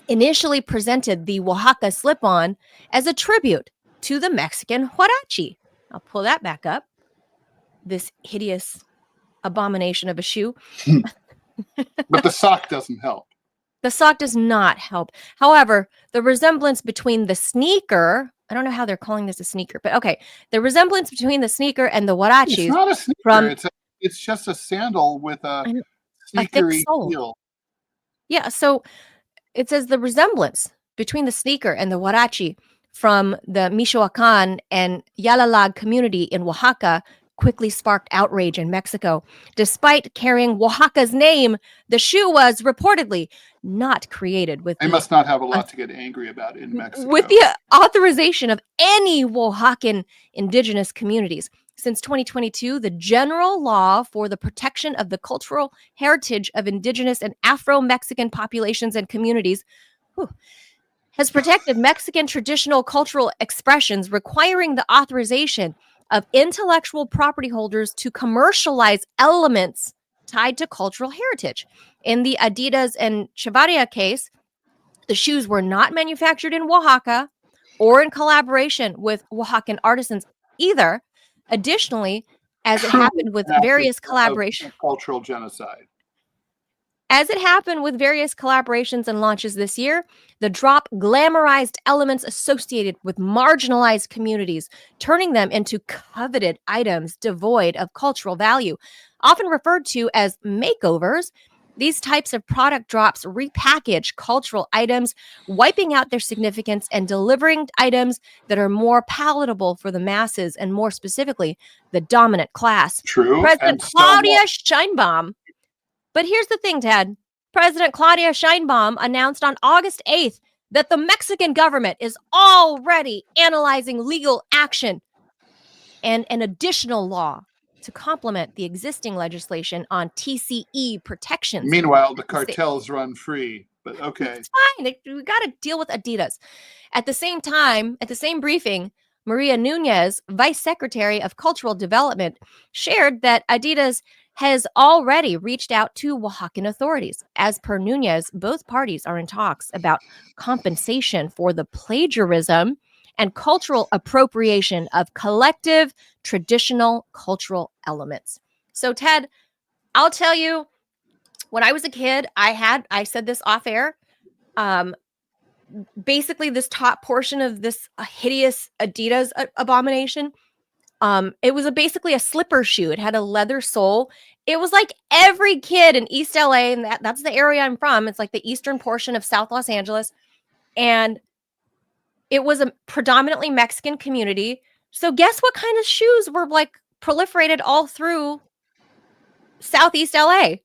initially presented the Oaxaca slip-on as a tribute to the Mexican huarache. I'll pull that back up. This hideous abomination of a shoe. But the sock doesn't help. The sock does not help. However, the resemblance between the sneaker, I don't know how they're calling this a sneaker, but okay. The resemblance between the sneaker and the huaraches. It's not a sneaker. It's just a sandal with a sneakery heel. Yeah, so it says the resemblance between the sneaker and the huarache from the Michoacan and Yalalag community in Oaxaca quickly sparked outrage in Mexico. Despite carrying Oaxaca's name, the shoe was reportedly not created They must not have a lot to get angry about in Mexico. with the authorization of any Oaxacan indigenous communities. Since 2022, the general law for the protection of the cultural heritage of indigenous and Afro-Mexican populations and communities has protected Mexican traditional cultural expressions, requiring the authorization of intellectual property holders to commercialize elements tied to cultural heritage. In the Adidas and Chavarria case, the shoes were not manufactured in Oaxaca or in collaboration with Oaxacan artisans either. Additionally, as it happened with various collaborations, cultural genocide. As it happened with various collaborations and launches this year, the drop glamorized elements associated with marginalized communities, turning them into coveted items devoid of cultural value. Often referred to as makeovers, these types of product drops repackage cultural items, wiping out their significance and delivering items that are more palatable for the masses and, more specifically, the dominant class. True. President Claudia Sheinbaum. But here's the thing, Ted. President Claudia Sheinbaum announced on August 8th that the Mexican government is already analyzing legal action and an additional law to complement the existing legislation on TCE protections. Meanwhile, the cartels run free, but okay. It's fine. We got to deal with Adidas. At the same time, at the same briefing, Maria Nunez, Vice Secretary of Cultural Development, shared that Adidas has already reached out to Oaxacan authorities. As per Nunez, both parties are in talks about compensation for the plagiarism and cultural appropriation of collective traditional cultural elements. So, Ted, I'll tell you, when I was a kid, I said this off air. Basically, this top portion of this hideous Adidas abomination, it was basically a slipper shoe. It had a leather sole. It was like every kid in East LA, and that's the area I'm from. It's like the eastern portion of South Los Angeles. And it was a predominantly Mexican community. So guess what kind of shoes were like proliferated all through Southeast LA?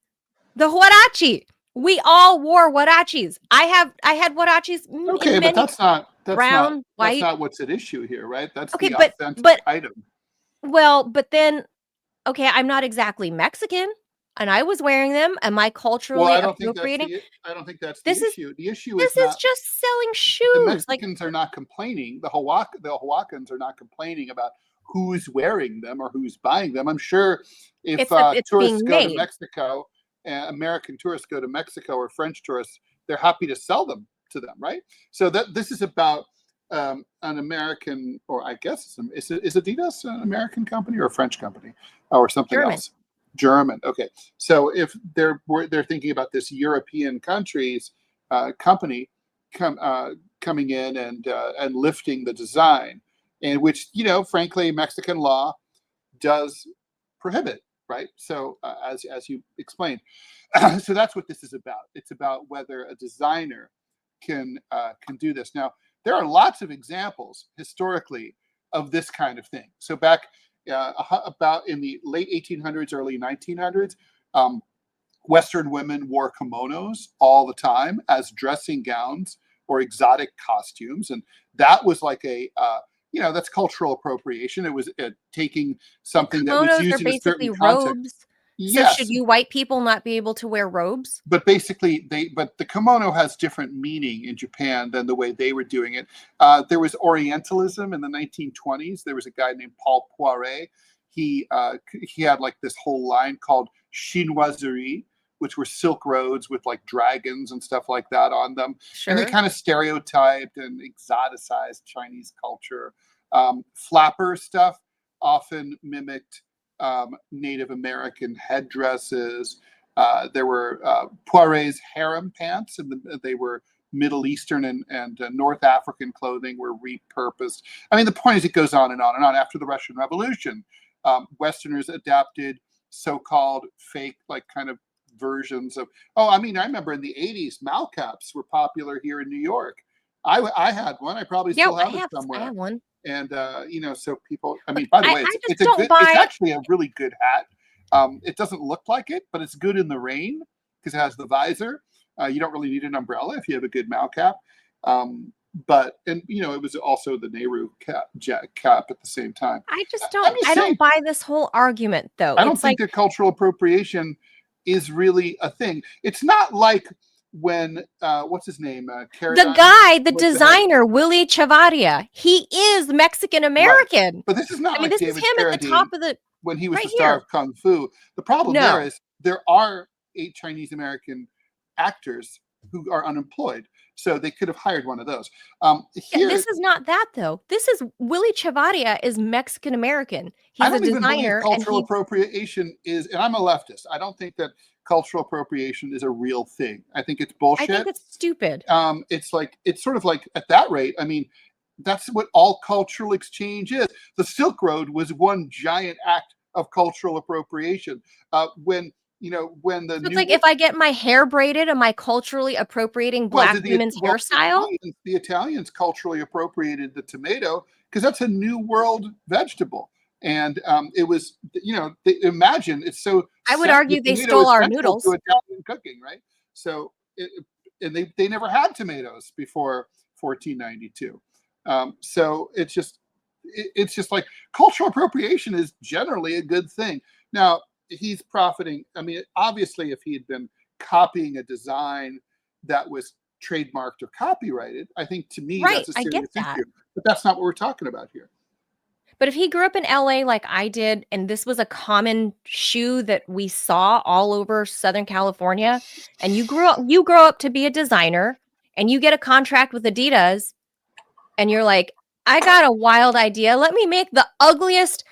The huarache. We all wore huaraches. I had huaraches. Okay, but that's not brown, white. That's not what's at issue here, right? That's okay, the authentic item. Well, but then, okay, I'm not exactly Mexican, and I was wearing them. Am I culturally appropriating? I don't think that's the issue. The issue is just selling shoes. The Mexicans are not complaining. The Oaxacans are not complaining about who's wearing them or who's buying them. I'm sure if tourists go to Mexico, American tourists go to Mexico or French tourists, they're happy to sell them to them, right? So that this is about an American, or I guess is Adidas an American company or a French company or something else? German. Okay. So if they're thinking about this European countries company coming in and lifting the design, in which, frankly, Mexican law does prohibit, right? So as you explained, so that's what this is about. It's about whether a designer can do this. Now, there are lots of examples historically of this kind of thing. So back about in the late 1800s, early 1900s, Western women wore kimonos all the time as dressing gowns or exotic costumes. And that was like that's cultural appropriation. It was taking something that was used in a certain context. Robes. Yes. So should you white people not be able to wear robes? But basically, but the kimono has different meaning in Japan than the way they were doing it. There was Orientalism in the 1920s. There was a guy named Paul Poiret. He had like this whole line called chinoiserie, which were silk roads with like dragons and stuff like that on them. Sure. And they kind of stereotyped and exoticized Chinese culture. Flapper stuff often mimicked Native American headdresses. There were Poiret's harem pants, and they were Middle Eastern and North African clothing were repurposed. I mean, the point is it goes on and on and on. After the Russian Revolution, Westerners adapted so-called fake, like kind of versions of, I remember in the 80s, malcaps were popular here in New York. I had one. I probably Yeah, still have it I somewhere. have one. And so people. I Look, mean, by the way, I just it's a don't good. It's buy. actually a really good hat. It doesn't look like it, but it's good in the rain because it has the visor. You don't really need an umbrella if you have a good Mao cap. And it was also the Nehru cap at the same time. I just I'm don't. just I saying, don't buy this whole argument, though. I don't It's think like that cultural appropriation is really a thing. It's not like when what's his name, the Caradine guy, the was the head, designer, Willie Chavaria. He is Mexican right? American. But this is not I mean, like this is David him at the top Carradine of the when he was right the star here. of Kung Fu. The problem there No, is there are 8 Chinese American actors who are unemployed, so they could have hired one of those. Here, this is not that though. This is Willie Chavaria is Mexican American. I He's a don't even believe designer, and cultural appropriation is, and I'm a leftist. I don't think that cultural appropriation is a real thing. I think it's I think bullshit. it's stupid. It's sort of like at that rate. I mean, that's what all cultural exchange is. The Silk Road was one giant act of cultural appropriation. When the So it's new like if I get my hair braided, am I culturally appropriating well, Black women's hairstyle? the Italians culturally appropriated the tomato because that's a New World vegetable, and it was imagine it's so I would the argue they tomato stole is our central to noodles. Italian cooking, right? So and they never had tomatoes before 1492. So it's just like cultural appropriation is generally a good thing. Now he's profiting. I mean, obviously, if he had been copying a design that was trademarked or copyrighted, I think to me Right, that's a I get serious that. issue. But that's not what we're talking about here. But if he grew up in LA like I did, and this was a common shoe that we saw all over Southern California, and you grow up to be a designer, and you get a contract with Adidas, and you're like, I got a wild idea. Let me make the ugliest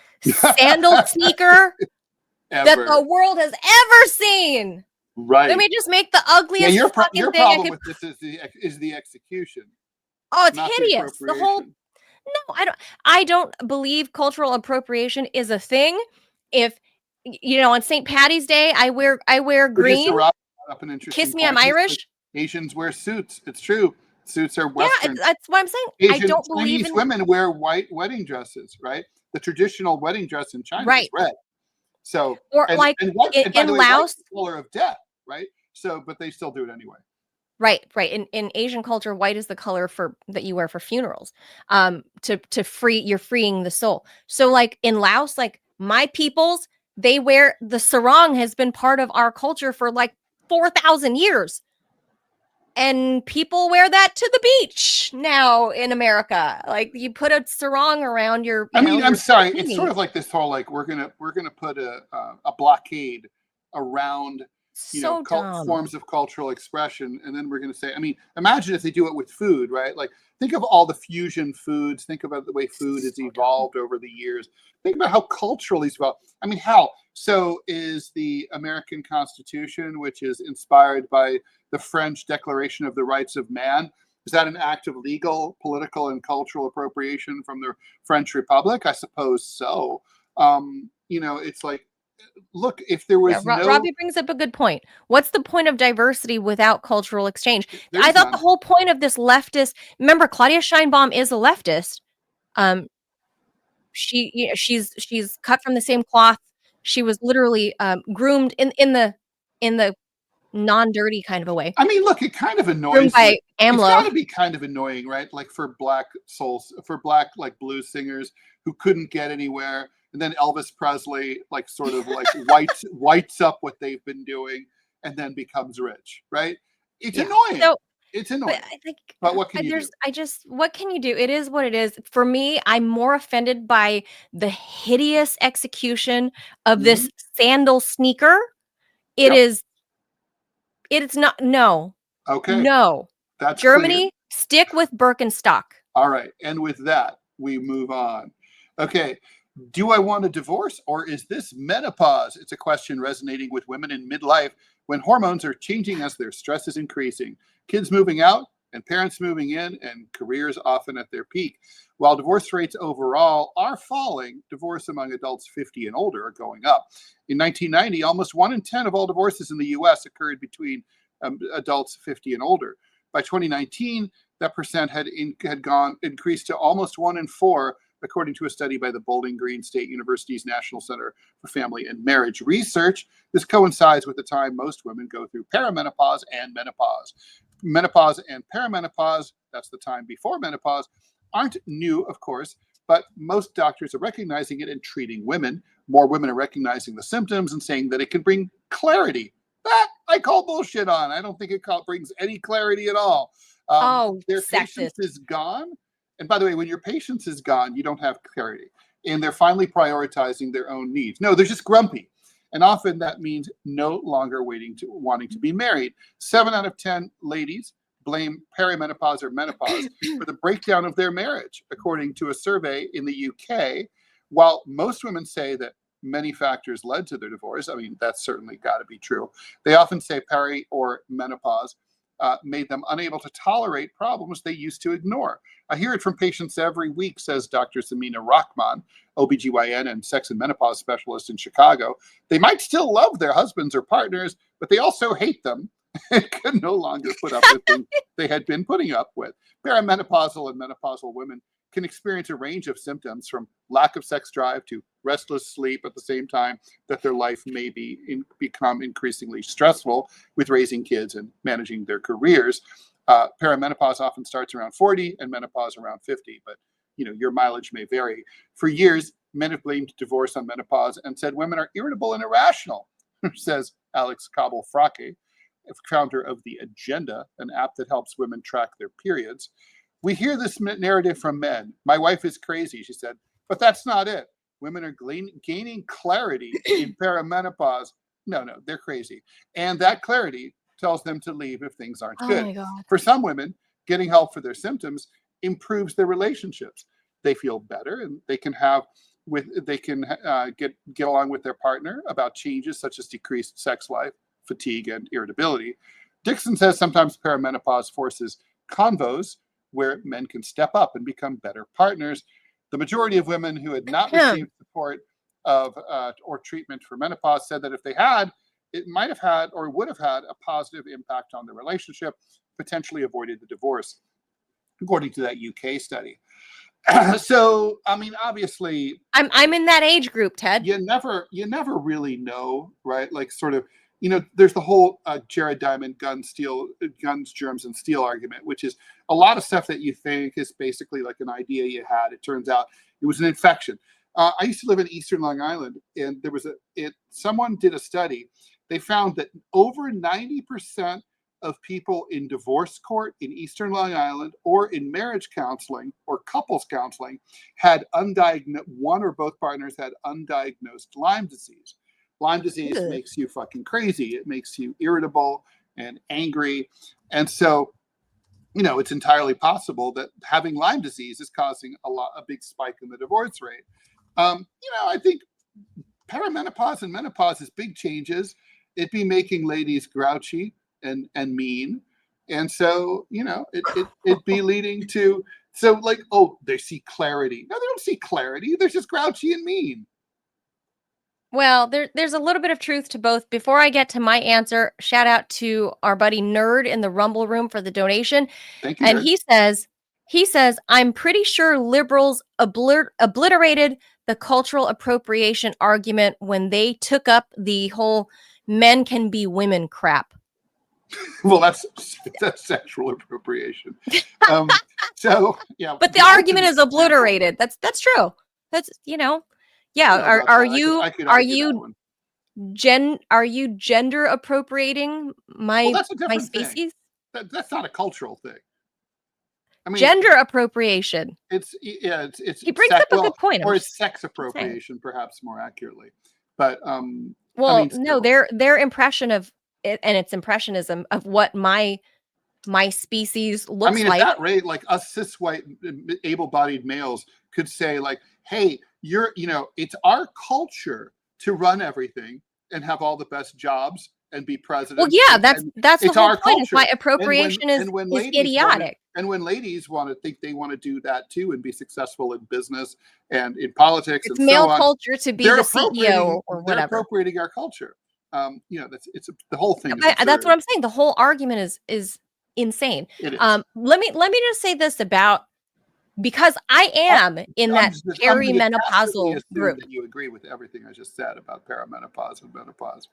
sandal sneaker that Ever. the world has ever seen. Right. Let me just make the ugliest your fucking thing problem I could. with this is the execution. Oh, it's not hideous. The whole no, I don't believe cultural appropriation is a thing. If on St. Patty's Day, I wear Producer green. Rob brought up an Kiss interesting me, I'm point. He said Irish. Asians wear suits. It's true. Suits are Yeah, Western. that's what I'm saying. I Asian don't believe Chinese in women wear white wedding dresses, right? The traditional wedding dress in China is right. red. So Or and like white, and by in the way, white's Laos. the color of death, right? So, but they still do it anyway. Right. In Asian culture, white is the color that you wear for funerals. You're freeing the soul. So like in Laos, like my peoples, they wear the sarong has been part of our culture for like 4,000 years. And people wear that to the beach now in America. Like you put a sarong around your. I'm sorry. bikini. It's sort of like this whole like we're gonna put a blockade around forms of cultural expression, and then we're going to say, I mean, imagine if they do it with food, right? Like think of all the fusion foods, think about the way food has evolved over the years, think about how culturally it's evolved. I mean, so is the American Constitution, which is inspired by the French Declaration of the Rights of Man, is that an act of legal, political, and cultural appropriation from the French Republic? I suppose so. It's like, look, if there was Robbie brings up a good point. What's the point of diversity without cultural exchange? There's I thought none. the whole point of this leftist. Remember, Claudia Scheinbaum is a leftist. She's cut from the same cloth. She was literally groomed in the non-dirty kind of a way. I mean, look, it kind of annoys Groomed by It's AMLO. got to be kind of annoying, right? Like for black like blues singers who couldn't get anywhere, and then Elvis Presley like sort of like whites up what they've been doing, and then becomes rich, right? It's annoying. So, it's annoying. But I think what can you do? What can you do? It is what it is. For me, I'm more offended by the hideous execution of this sandal sneaker. It's not. No. Okay. No. That's Germany, clear. stick with Birkenstock. All right. And with that, we move on. Okay. Do I want a divorce, or is this menopause? It's a question resonating with women in midlife when hormones are changing as their stress is increasing. Kids moving out and parents moving in, and careers often at their peak. While divorce rates overall are falling, divorce among adults 50 and older are going up. In 1990, almost 1 in 10 of all divorces in the U.S. occurred between adults 50 and older. By 2019, that percent had increased to almost 1 in 4, according to a study by the Bowling Green State University's National Center for Family and Marriage Research. This coincides with the time most women go through perimenopause and menopause. Menopause and perimenopause, that's the time before menopause, aren't new, of course, but most doctors are recognizing it and treating women. More women are recognizing the symptoms and saying that it can bring clarity. That I call bullshit on. I don't think it brings any clarity at all. Their patience is gone. And by the way, when your patience is gone, you don't have clarity. And they're finally prioritizing their own needs. No, they're just grumpy. And often that means no longer wanting to be married. 7 out of 10 ladies blame perimenopause or menopause for the breakdown of their marriage, according to a survey in the UK. While most women say that many factors led to their divorce, I mean, that's certainly got to be true, they often say peri or menopause made them unable to tolerate problems they used to ignore. I hear it from patients every week, says Dr. Samina Rahman, OBGYN and sex and menopause specialist in Chicago. They might still love their husbands or partners, but they also hate them and can no longer put up with things they had been putting up with. Perimenopausal and menopausal women can experience a range of symptoms, from lack of sex drive to restless sleep, at the same time that their life may become increasingly stressful with raising kids and managing their careers. Perimenopause often starts around 40 and menopause around 50, but your mileage may vary. For years, men have blamed divorce on menopause and said women are irritable and irrational, says Alex Cabal-Frake, founder of The Agenda, an app that helps women track their periods. We hear this narrative from men. My wife is crazy, she said, but that's not it. Women are gaining clarity in perimenopause. No, they're crazy. And that clarity tells them to leave if things aren't good. My God. For some women, getting help for their symptoms improves their relationships. They feel better, and they can get along with their partner about changes such as decreased sex life, fatigue, and irritability. Dixon says sometimes perimenopause forces convos where men can step up and become better partners. The majority of women who had not received support or treatment for menopause said that if they had, it might have had or would have had a positive impact on their relationship, potentially avoided the divorce, according to that UK study. So, I mean, obviously, I'm in that age group, Ted. You never really know, right? Like, sort of, there's the whole Jared Diamond guns, germs, and steel argument, which is a lot of stuff that you think is basically like an idea you had. It turns out it was an infection. I used to live in Eastern Long Island, and there was someone did a study. They found that over 90% of people in divorce court in Eastern Long Island or in marriage counseling or couples counseling had one or both partners had undiagnosed Lyme disease. Lyme disease makes you fucking crazy. It makes you irritable and angry. And so, it's entirely possible that having Lyme disease is causing a big spike in the divorce rate. I think perimenopause and menopause is big changes. It'd be making ladies grouchy and mean. And so, it'd be leading to, they see clarity. No, they don't see clarity. They're just grouchy and mean. Well, there's a little bit of truth to both. Before I get to my answer, shout out to our buddy Nerd in the Rumble Room for the donation. Thank you, and Nerd. he says, I'm pretty sure liberals obliterated the cultural appropriation argument when they took up the whole men can be women crap. Well, that's sexual appropriation. So, yeah. But the argument is obliterated. That's true. That's, Yeah, are you gender appropriating my species? That's not a cultural thing. I mean, gender appropriation. It's he brings up a good point. Or it's sex appropriation, perhaps more accurately. But their impression of it, and it's impressionism of what my species looks like. At that rate, like us cis white able-bodied males could say, like, hey, it's our culture to run everything and have all the best jobs and be president. Well, yeah, that's the whole point. Is why appropriation is idiotic. And when ladies think they want to do that too and be successful in business and in politics, it's male culture to be the CEO or whatever. They're appropriating our culture. It's the whole thing. That's what I'm saying. The whole argument is insane. It is. Let me just say this about, because I am in that perimenopausal group. That you agree with everything I just said about perimenopause and menopause.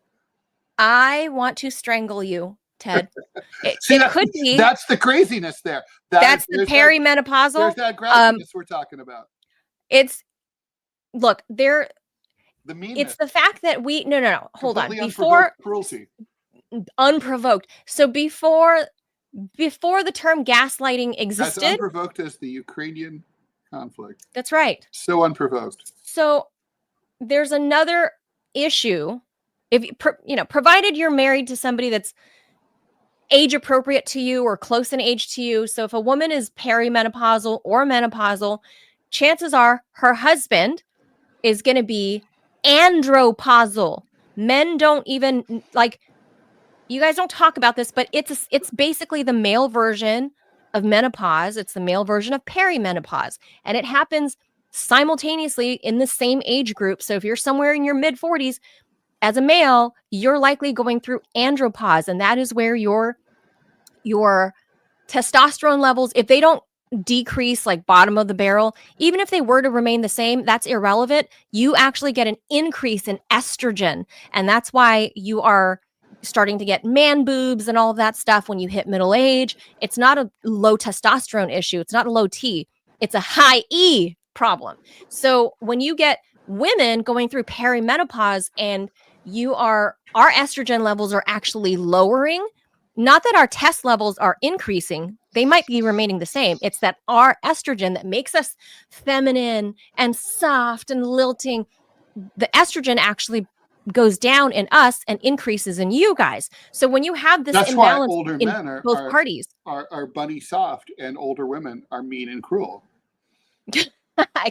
I want to strangle you, Ted. See, could be. That's the craziness there. That's the perimenopausal. There's that grouchiness we're talking about. It's the meanness. It's the fact that no, hold on. Before cruelty. Unprovoked. So before the term gaslighting existed, as unprovoked as the Ukrainian conflict. That's right. So unprovoked. So there's another issue. If provided you're married to somebody that's age appropriate to you or close in age to you. So if a woman is perimenopausal or menopausal, chances are her husband is going to be andropausal. Men don't even, like, you guys don't talk about this, but it's basically the male version of menopause. It's the male version of perimenopause, and it happens simultaneously in the same age group. So if you're somewhere in your mid 40s as a male, you're likely going through andropause, and that is where your testosterone levels, if they don't decrease like bottom of the barrel, even if they were to remain the same, that's irrelevant. You actually get an increase in estrogen, and that's why you are starting to get man boobs and all of that stuff when you hit middle age. It's not a low testosterone issue. It's not a low T. It's a high E problem. So when you get women going through perimenopause and our estrogen levels are actually lowering, not that our test levels are increasing, they might be remaining the same. It's that our estrogen that makes us feminine and soft and lilting, the estrogen actually goes down in us and increases in you guys. So when you have this imbalance in both parties, are bunny soft, and older women are mean and cruel.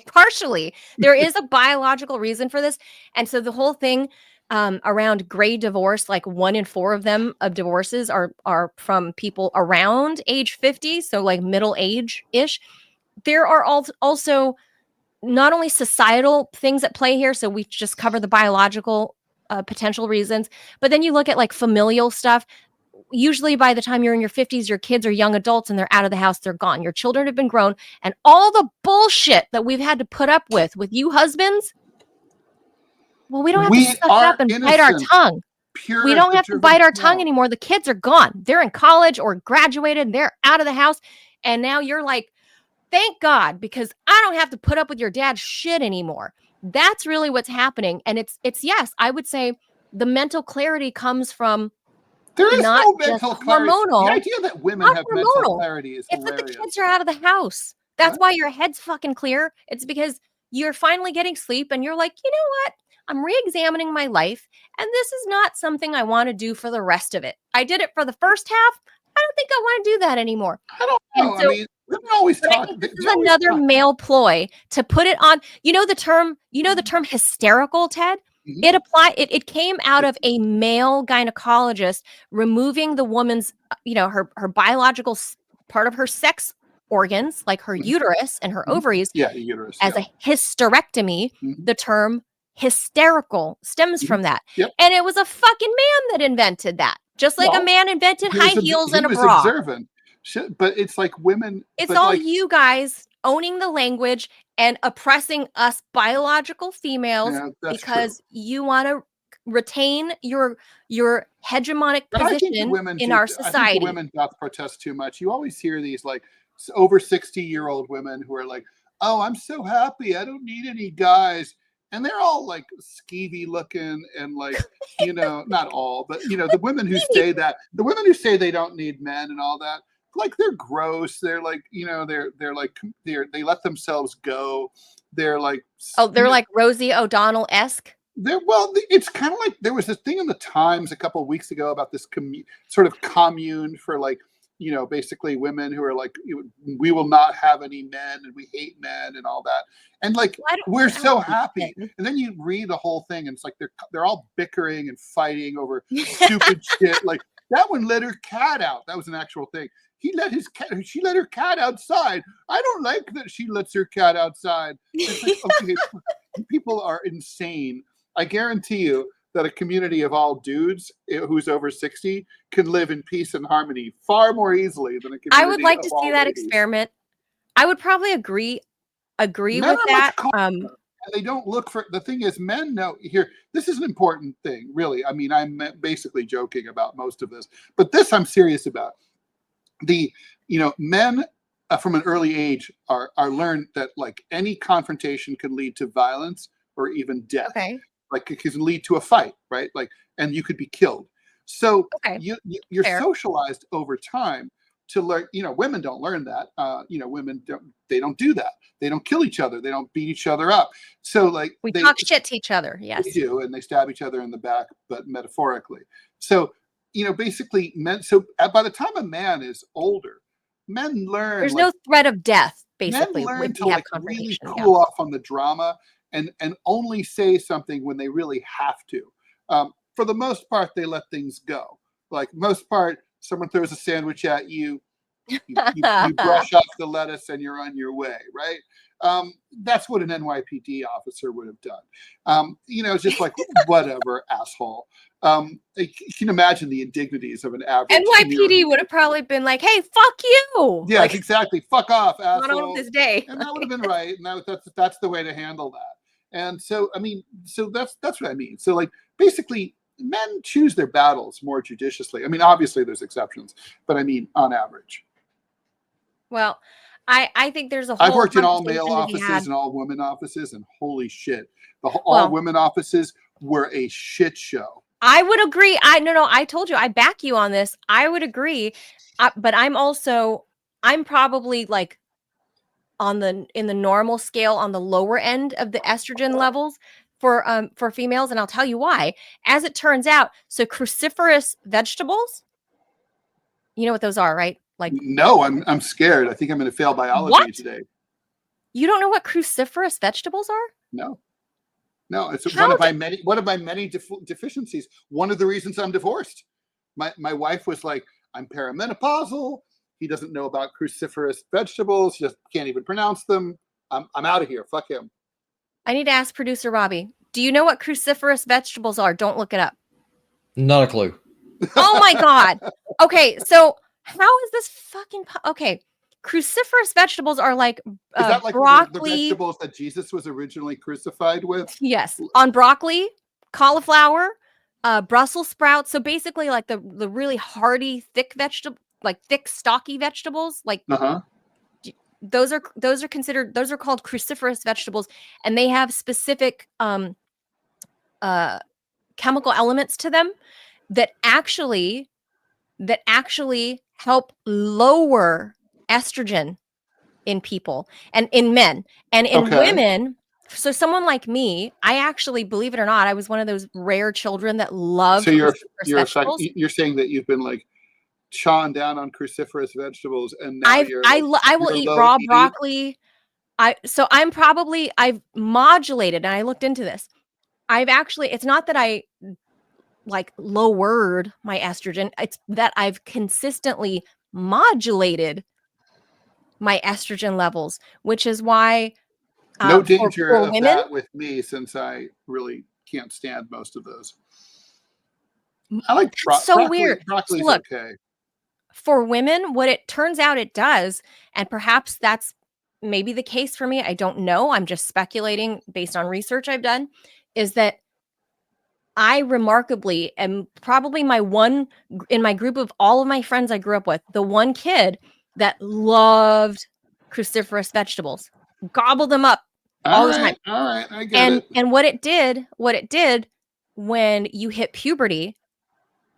Partially, there is a biological reason for this, and so the whole thing around gray divorce, like 1 in 4 of them of divorces are from people around age 50, so like middle age ish. There are also not only societal things at play here, so we just cover the biological potential reasons, but then you look at like familial stuff. Usually by the time you're in your 50s, your kids are young adults and they're out of the house, they're gone. Your children have been grown, and all the bullshit that we've had to put up with you husbands, well, we don't have to suck up and bite our tongue. We don't have to bite our tongue anymore. The kids are gone. They're in college or graduated. They're out of the house. And now you're like, thank God, because I don't have to put up with your dad's shit anymore. That's really what's happening. And it's yes, I would say the mental clarity comes from there is not no mental just hormonal. The idea that women have mental clarity is hilarious. It's that the kids are out of the house. That's why your head's fucking clear. It's because you're finally getting sleep and you're like, you know what? I'm re-examining my life, and this is not something I want to do for the rest of it. I did it for the first half. I don't think I want to do that anymore. I don't know. So, I mean, women always talk. This is another male ploy to put it on. You know the term hysterical, Ted? Mm-hmm. It came out of a male gynecologist removing the woman's, her biological part of her sex organs, like her uterus and her ovaries, uterus, as a hysterectomy. Mm-hmm. The term hysterical stems from that. Yep. And it was a fucking man that invented that. Just like a man invented high heels and a bra. Observant. But it's like women. It's all like, you guys owning the language and oppressing us biological females because you want to retain your hegemonic position in our society. I think the women doth protest too much. You always hear these like over 60-year-old women who are like, "Oh, I'm so happy. I don't need any guys." And they're all like skeevy looking and like, not all, but the women who say that, the women who say they don't need men and all that, like they're gross. They're like, they let themselves go. They're like, they're like Rosie O'Donnell-esque. It's kind of like there was this thing in the Times a couple of weeks ago about this sort of commune for like, basically women who are like, we will not have any men and we hate men and all that. And like, we're so happy. And then you read the whole thing and it's like, they're all bickering and fighting over stupid shit. Like that one let her cat out. That was an actual thing. She let her cat outside. I don't like that she lets her cat outside. It's like, okay, people are insane. I guarantee you that a community of all dudes who's over 60 can live in peace and harmony far more easily than a community I would like of to all see that ladies. experiment. I would probably agree Men with are that. much calmer, and they don't look for, the thing is, men know here, this is an important thing, really. I mean, I'm basically joking about most of this, but this I'm serious about. Men from an early age are learned that like any confrontation can lead to violence or even death. Okay. Like it can lead to a fight, right? Like, and you could be killed. So Okay. you're Fair. socialized over time to learn. Women don't learn that. Women don't do that. They don't kill each other. They don't beat each other up. So like we they talk shit to each other. Yes, they do, and they stab each other in the back, but metaphorically. So basically, men. So by the time a man is older, men learn. There's no threat of death. Basically, men learn if to we have like really confrontation. cool off on the drama and only say something when they really have to. For the most part, they let things go. Like most part, someone throws a sandwich at you, you brush off the lettuce and you're on your way, right? That's what an NYPD officer would have done. It's just like, whatever, asshole. You can imagine the indignities of an average NYPD would have probably been like, "Hey, fuck you!" Yeah, like, exactly. Fuck off, asshole. Not on this day, and that would have been right. And that's the way to handle that. And so, that's what I mean. So, like, basically, men choose their battles more judiciously. I mean, obviously, there's exceptions, but I mean, on average. Well, I think there's a whole. I've worked in all male offices and all women offices, and holy shit, all women offices were a shit show. I would agree. I told you, I back you on this. I would agree, but I'm probably like in the normal scale on the lower end of the estrogen levels for females, and I'll tell you why. As it turns out, so cruciferous vegetables, you know what those are, right? Like, no, I'm scared. I think I'm going to fail biology today. You don't know what cruciferous vegetables are? No, it's one of my many deficiencies. One of the reasons I'm divorced. My wife was like, I'm perimenopausal. He doesn't know about cruciferous vegetables. He just can't even pronounce them. I'm out of here. Fuck him. I need to ask producer Robbie. Do you know what cruciferous vegetables are? Don't look it up. Not a clue. Oh my God. Okay, so how is this fucking... Okay, cruciferous vegetables are like, is that like broccoli. The vegetables that Jesus was originally crucified with? Yes, on broccoli, cauliflower, Brussels sprouts. So basically like the really hardy, thick vegetable, like thick, stocky vegetables. Like those are called cruciferous vegetables, and they have specific chemical elements to them that actually help lower estrogen in people and in men and in women. So someone like me, I actually, believe it or not, I was one of those rare children that loved vegetables. You're saying that you've been like chawing down on cruciferous vegetables, and now I will eat raw broccoli. I've modulated, and I looked into this. It's not that I like lowered my estrogen. It's that I've consistently modulated my estrogen levels, which is why no danger of that with me, since I really can't stand most of those. I like broccoli. Weird. Broccoli's okay. For women, what it turns out it does, and perhaps that's maybe the case for me, I don't know, I'm just speculating based on research I've done, is that I remarkably am probably in my group of all of my friends I grew up with, the one kid that loved cruciferous vegetables, gobbled them up all the time. All right, I get it. And what it did when you hit puberty,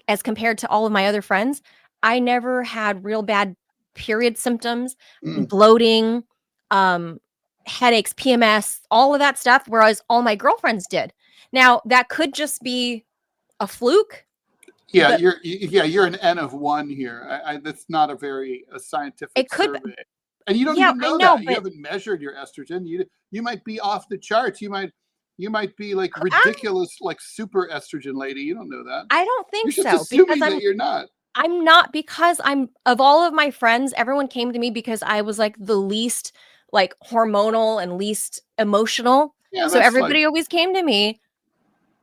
as compared to all of my other friends, I never had real bad period symptoms, bloating, headaches, PMS, all of that stuff, whereas all my girlfriends did. Now, that could just be a fluke. Yeah, you're an N of 1 here. That's not a very scientific survey. And you don't even know that. You haven't measured your estrogen. You might be off the charts. You might be like ridiculous, like super estrogen lady. You don't know that. I don't think so. You're just assuming that you're not. I'm not, because of all of my friends, everyone came to me because I was like the least like hormonal and least emotional. Yeah, so everybody always came to me.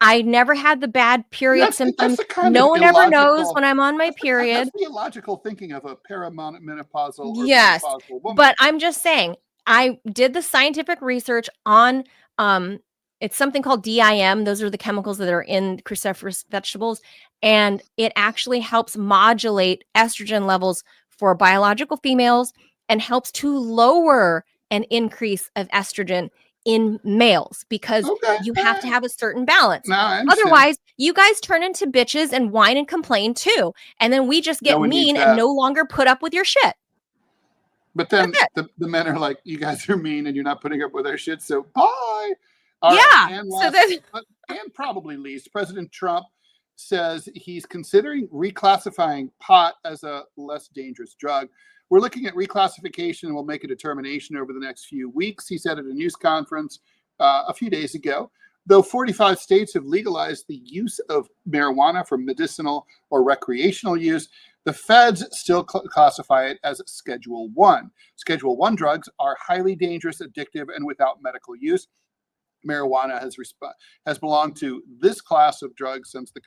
I never had the bad period symptoms. That's the kind No of one ever knows illogical. when I'm on my That's period. the illogical thinking of a perimenopausal or Yes, menopausal woman. but I'm just saying, I did the scientific research on, it's something called DIM. Those are the chemicals that are in cruciferous vegetables, and it actually helps modulate estrogen levels for biological females and helps to lower an increase of estrogen in males because Okay, you all have to right. have a certain balance. Now I understand. Otherwise, you guys turn into bitches and whine and complain too. And then we just No get one needs mean and that. no longer put up with your shit. But That's then it. the men are like, you guys are mean and you're not putting up with our shit, so bye. All right. Yeah. And So last, then, and probably least, President Trump says he's considering reclassifying pot as a less dangerous drug. We're looking at reclassification and we'll make a determination over the next few weeks, he said at a news conference a few days ago. Though 45 states have legalized the use of marijuana for medicinal or recreational use, the feds still classify it as Schedule 1. Schedule 1 drugs are highly dangerous, addictive, and without medical use. Marijuana has belonged to this class of drugs since the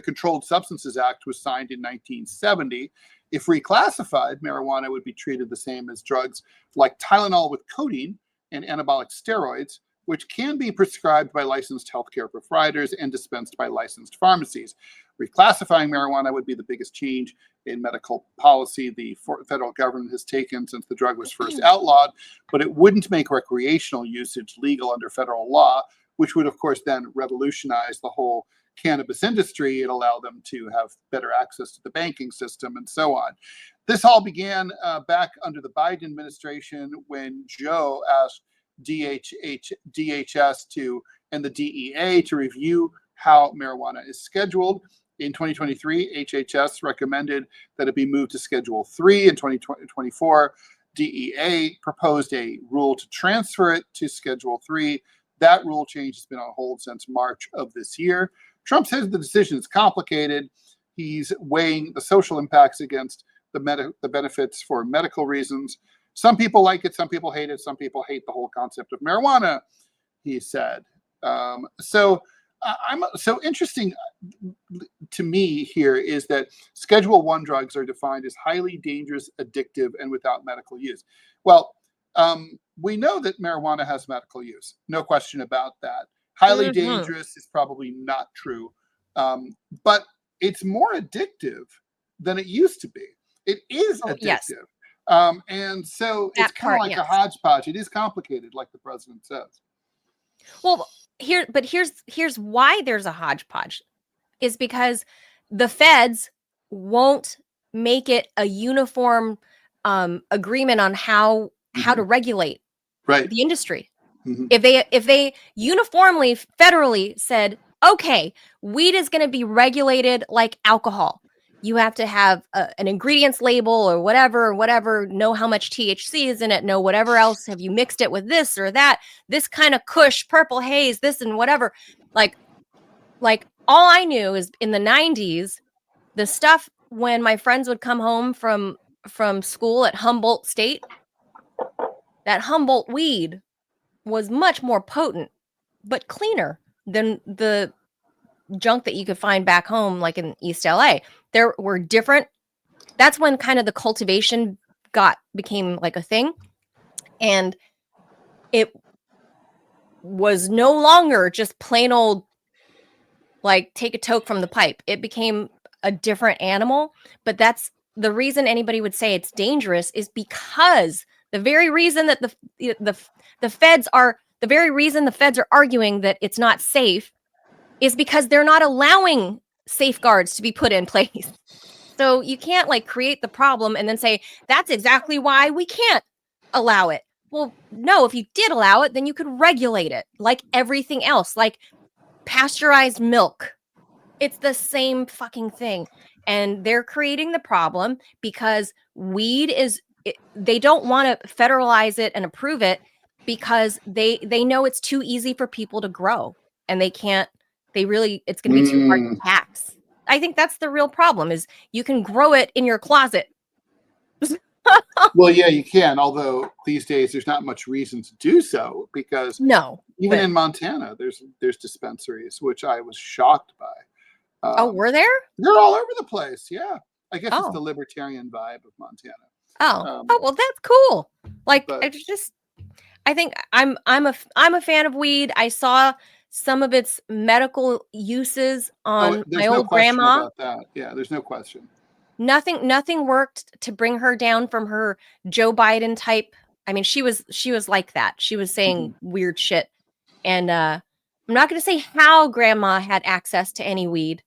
Controlled Substances Act was signed in 1970. If reclassified, marijuana would be treated the same as drugs like Tylenol with codeine and anabolic steroids, which can be prescribed by licensed healthcare providers and dispensed by licensed pharmacies. Reclassifying marijuana would be the biggest change in medical policy the federal government has taken since the drug was first outlawed, but it wouldn't make recreational usage legal under federal law, which would, of course, then revolutionize the whole cannabis industry and allow them to have better access to the banking system and so on. This all began back under the Biden administration when Joe asked DHS and the DEA to review how marijuana is scheduled. In 2023, HHS recommended that it be moved to Schedule 3. In 2024, DEA proposed a rule to transfer it to Schedule 3. That rule change has been on hold since March of this year. Trump says the decision is complicated. He's weighing the social impacts against the benefits for medical reasons. Some people like it, some people hate it, some people hate the whole concept of marijuana, he said. So interesting to me here is that Schedule 1 drugs are defined as highly dangerous, addictive, and without medical use. Well, we know that marijuana has medical use. No question about that. Highly dangerous is probably not true. But it's more addictive than it used to be. It is addictive. Yes. And so That it's kind of like a hodgepodge. It is complicated, like the president says. Well, here's why there's a hodgepodge is because the feds won't make it a uniform agreement on how to regulate the industry. If they uniformly federally said, okay, weed is going to be regulated like alcohol. You have to have an ingredients label or whatever, know how much THC is in it, know whatever else, have you mixed it with this or that, this kind of kush, purple haze, this and whatever. Like all I knew is in the 90s, the stuff when my friends would come home from school at Humboldt State, that Humboldt weed was much more potent, but cleaner than the junk that you could find back home, like in East LA. There were different. That's when kind of the cultivation became like a thing. And it was no longer just plain old, like take a toke from the pipe. It became a different animal. But that's the reason anybody would say it's dangerous is because the very reason that the feds are arguing that it's not safe is because they're not allowing safeguards to be put in place. So you can't like create the problem and then say, that's exactly why we can't allow it. Well, no, if you did allow it, then you could regulate it like everything else, like pasteurized milk. It's the same fucking thing. And they're creating the problem because they don't want to federalize it and approve it because they know it's too easy for people to grow and it's going to be too hard to tax. I think that's the real problem is you can grow it in your closet. Well, yeah, you can. Although these days there's not much reason to do so because No, even in Montana there's dispensaries, which I was shocked by. oh, were there? They're all over the place. Yeah, I guess it's the Oh, libertarian vibe of Montana. oh, Um, oh. Well, that's cool. Like, but I think I'm a fan of weed. I saw some of its medical uses oh, on my there's no old question grandma. about that. Yeah, there's no question. Nothing worked to bring her down from her Joe Biden type. I mean, she was like that. She was Mhm. saying weird shit. And I'm not going to say how grandma had access to any weed.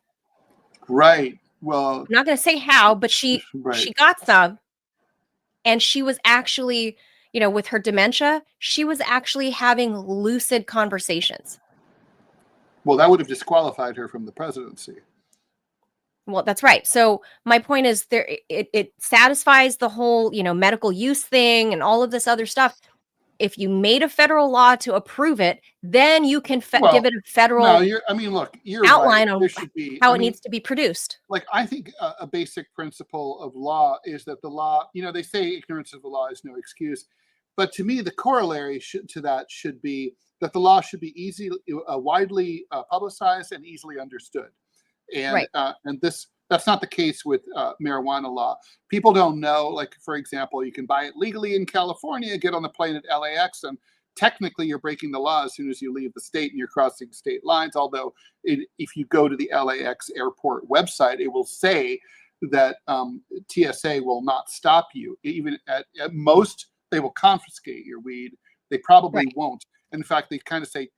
Right. Well, I'm not going to say how, but she right. got some, and she was actually, with her dementia, she was actually having lucid conversations. Well, that would have disqualified her from the presidency. Well, that's right. So my point is it satisfies the whole, medical use thing and all of this other stuff. If you made a federal law to approve it, then you can give Well, it a no, federal I mean, look, you're right. outline There on should be. how I it mean, needs to be produced. like I think a basic principle of law is that the law, they say ignorance of the law is no excuse, but to me the corollary to that should be that the law should be widely publicized and easily understood, Right. and that's not the case with marijuana law. People don't know, like for example, you can buy it legally in California, get on the plane at LAX, and technically you're breaking the law as soon as you leave the state and you're crossing state lines. Although if you go to the LAX airport website, it will say that TSA will not stop you. Even at most, they will confiscate your weed. They probably Right. won't. In fact, they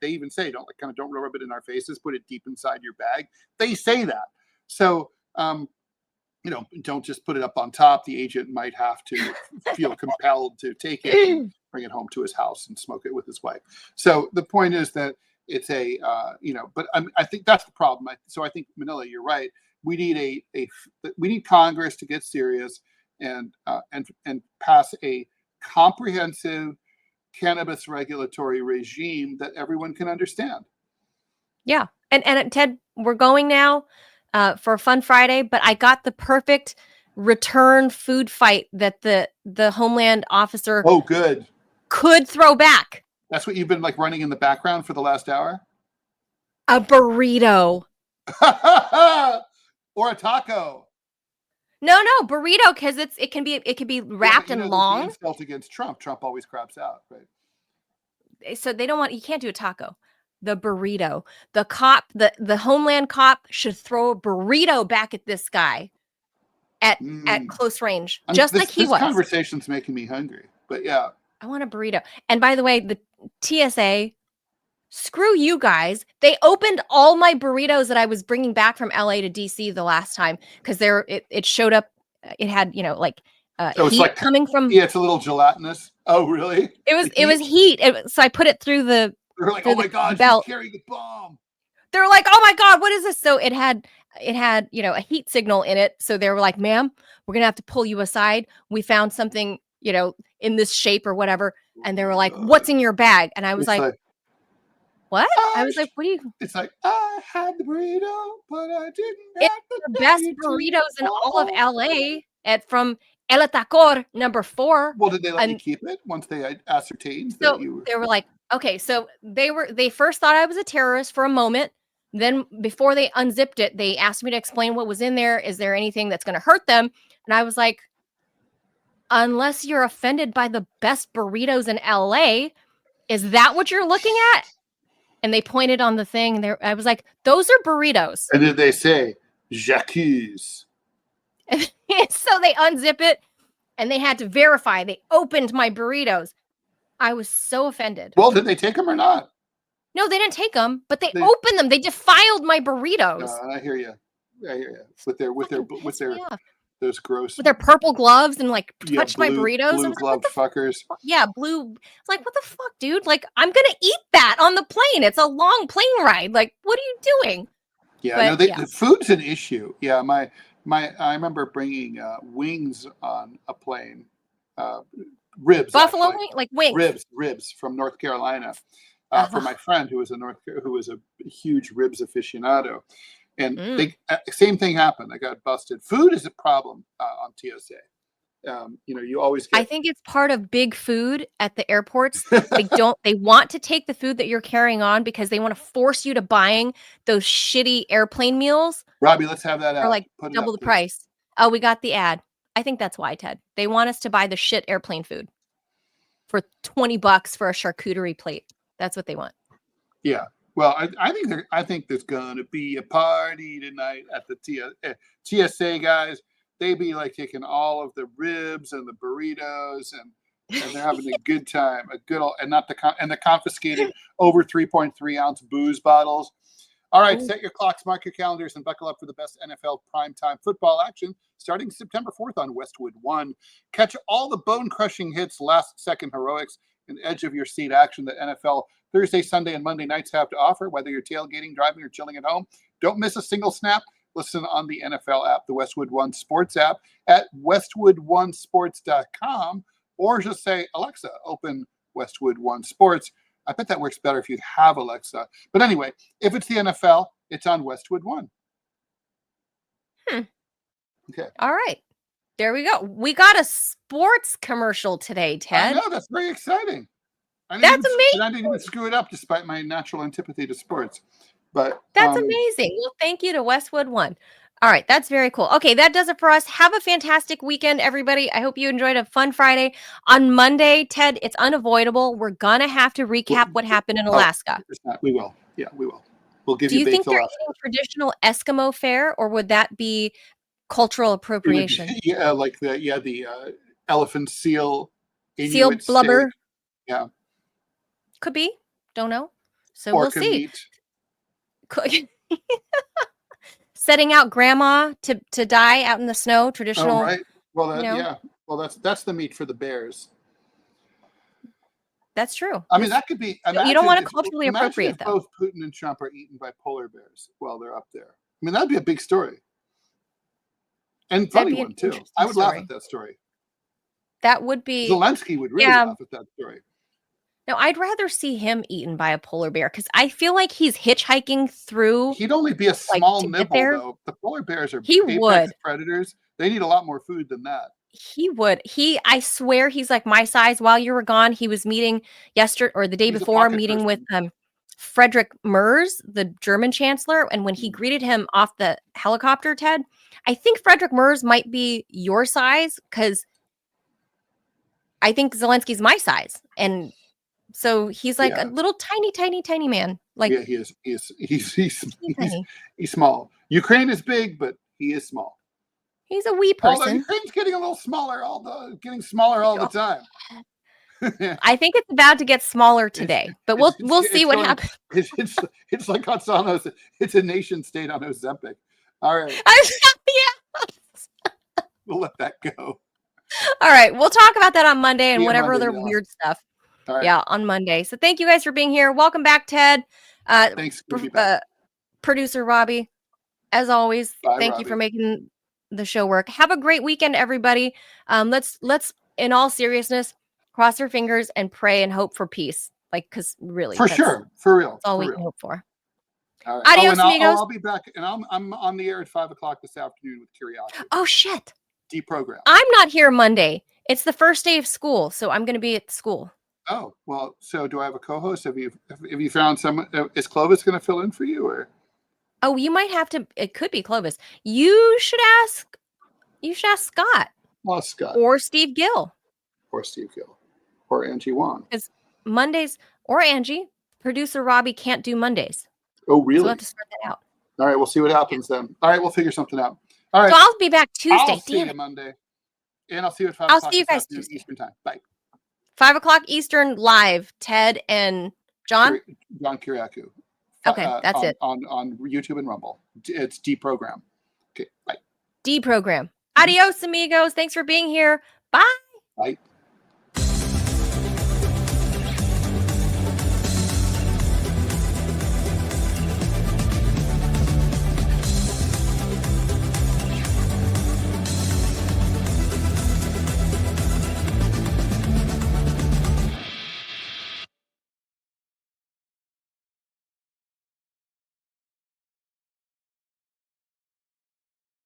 even say, don't rub it in our faces, put it deep inside your bag. They say that. So, don't just put it up on top. The agent might have to feel compelled to take it and bring it home to his house and smoke it with his wife. So the point is that it's but I think that's the problem. So I think, Manila, you're right. We need we need Congress to get serious and pass a comprehensive cannabis regulatory regime that everyone can understand. Yeah. And Ted, we're going now for a fun Friday, but I got the perfect return food fight that the Homeland officer Oh, good. could throw back. That's what you've been like running in the background for the last hour? A burrito. Or a taco. No, burrito, because it can be Yeah, wrapped but and there's the long. insult against Trump. Trump always craps out, right? So you can't do a taco. The burrito. The cop, the Homeland cop should throw a burrito back at this guy at close range, just like he This was. conversation's making me hungry, but yeah. I want a burrito. And by the way, the TSA, screw you guys. They opened all my burritos that I was bringing back from LA to DC the last time because it showed up. It had So it's heat like, coming from. yeah, it's a little gelatinous. Oh, really? It was heat. So I put it through the They're like, through oh my the God, she's belt. carrying the bomb. They were like, "Oh my God, what is this?" So it had a heat signal in it. So they were like, "Ma'am, we're gonna have to pull you aside. We found something in this shape or whatever." And they were like, God. "What's in your bag?" And I was It's like, like, "What?" I was like, "What do you?" it's like, I had the burrito, but I didn't It's have to the take best it to burritos in all of home. LA from El Tacor #4. Well, did they let you And keep it once they ascertained that so you were? they were like, okay, so they first thought I was a terrorist for a moment. Then before they unzipped it, they asked me to explain what was in there. Is there anything that's going to hurt them? And I was like, unless you're offended by the best burritos in LA, is that what you're looking at? And they pointed on the thing, and I was like, those are burritos. And did they say, J'accuse? So they unzip it, and they had to verify. They opened my burritos. I was so offended. Well, did they take them or not? No, they didn't take them, but they opened them. They defiled my burritos. I hear you. I hear you. With their those gross with their purple gloves and touched my blue burritos. I was gloved fuckers. Yeah, blue. It's like, what the fuck, dude? Like, I'm gonna eat that on the plane. It's a long plane ride. Like, what are you doing? Yeah, but, no, the food's an issue. Yeah, I remember bringing wings on a plane, ribs, buffalo wing, like wings, ribs from North Carolina, for my friend who was a huge ribs aficionado, and same thing happened. I got busted. Food is a problem on TSA. You always get. I think it's part of big food at the airports. They want to take the food that you're carrying on because they want to force you to buying those shitty airplane meals Robbie, let's have that for ad. like Put it double up, the please. price. Oh, we got the ad. I think that's why, Ted. They want us to buy the shit airplane food for $20 for a charcuterie plate. That's what they want. Yeah. Well, I think there's gonna be a party tonight at the TSA guys. They be like taking all of the ribs and the burritos and they're having a good time, and they're confiscating over 3.3-ounce booze bottles. All right, set your clocks, mark your calendars, and buckle up for the best NFL primetime football action starting September 4th on Westwood One. Catch all the bone-crushing hits, last-second heroics, and edge-of-your-seat action that NFL Thursday, Sunday, and Monday nights have to offer, whether you're tailgating, driving, or chilling at home. Don't miss a single snap. Listen on the NFL app, the Westwood One Sports app, at westwoodonesports.com, or just say, Alexa, open Westwood One Sports. I bet that works better if you have Alexa. But anyway, if it's the NFL, it's on Westwood One. Okay. All right. There we go. We got a sports commercial today, Ted. I know. That's very exciting. That's amazing. I didn't even screw it up despite my natural antipathy to sports. But that's amazing. Well, thank you to Westwood One. All right, that's very cool. Okay, that does it for us. Have a fantastic weekend, everybody. I hope you enjoyed a fun Friday. On Monday, Ted, it's unavoidable. We're going to have to recap what happened in Alaska. We will. Yeah, we will. We'll give Do you you think they're Alaska. eating traditional Eskimo fare, or would that be cultural appropriation? Yeah, like the elephant seal. Seal blubber. Steak. Yeah. Could be. Don't know. So we'll see. Setting out grandma to die out in the snow, traditional. Oh, right. Well, yeah. Well, that's the meat for the bears. That's true. I mean, that could be. You don't want to culturally appropriate them. Both Putin and Trump are eaten by polar bears while they're up there. I mean, that'd be a big story. And funny one too. I would laugh at that story. That would be. Zelensky would really laugh at that story. No, I'd rather see him eaten by a polar bear because I feel like he's hitchhiking through. He'd only be a small nibble, though. The polar bears are apex predators. They need a lot more food than that. He would. I swear he's like my size. While you were gone, he was meeting yesterday or the day before, meeting with Frederick Merz, the German chancellor. And when he greeted him off the helicopter, Ted, I think Frederick Merz might be your size because I think Zelensky's my size. And so he's like a little tiny man. Like he is. He's small. Ukraine is big, but he is small. He's a wee person. Although Ukraine's getting a little smaller all the time. I think it's about to get smaller today, but we'll see what happens. It's like it's a nation state on Ozempic. All right. We'll let that go. All right. We'll talk about that on Monday and whatever other weird stuff. Right. Yeah, on Monday. So thank you guys for being here. Welcome back, Ted. Thanks. Producer Robbie, as always, thank you for making the show work. Have a great weekend, everybody. Let's in all seriousness cross our fingers and pray and hope for peace. Like, because really, for real, that's all we can hope for. All right. Adios, amigos. I'll be back, and I'm on the air at 5:00 this afternoon with Curiosity. Oh shit! Deprogram. I'm not here Monday. It's the first day of school, so I'm going to be at school. Oh, well, so do I have a co-host? Have you found someone? Is Clovis going to fill in for you, or? Oh, you might have to. It could be Clovis. You should ask Scott. Well, Scott. Or Steve Gill. Or Angie Wong. Because Mondays, or Angie, producer Robbie can't do Mondays. Oh, really? So we'll have to sort that out. All right, we'll see what happens then. All right, we'll figure something out. All right. So I'll be back Tuesday. I'll see you Monday. And I'll see you at 5:00. I'll see you guys Tuesday. Eastern time. Bye. 5:00 Eastern live, Ted and John? John Kiriakou. Okay, that's it. On YouTube and Rumble. It's Deprogram. Okay, bye. Deprogram. Adios, amigos. Thanks for being here. Bye.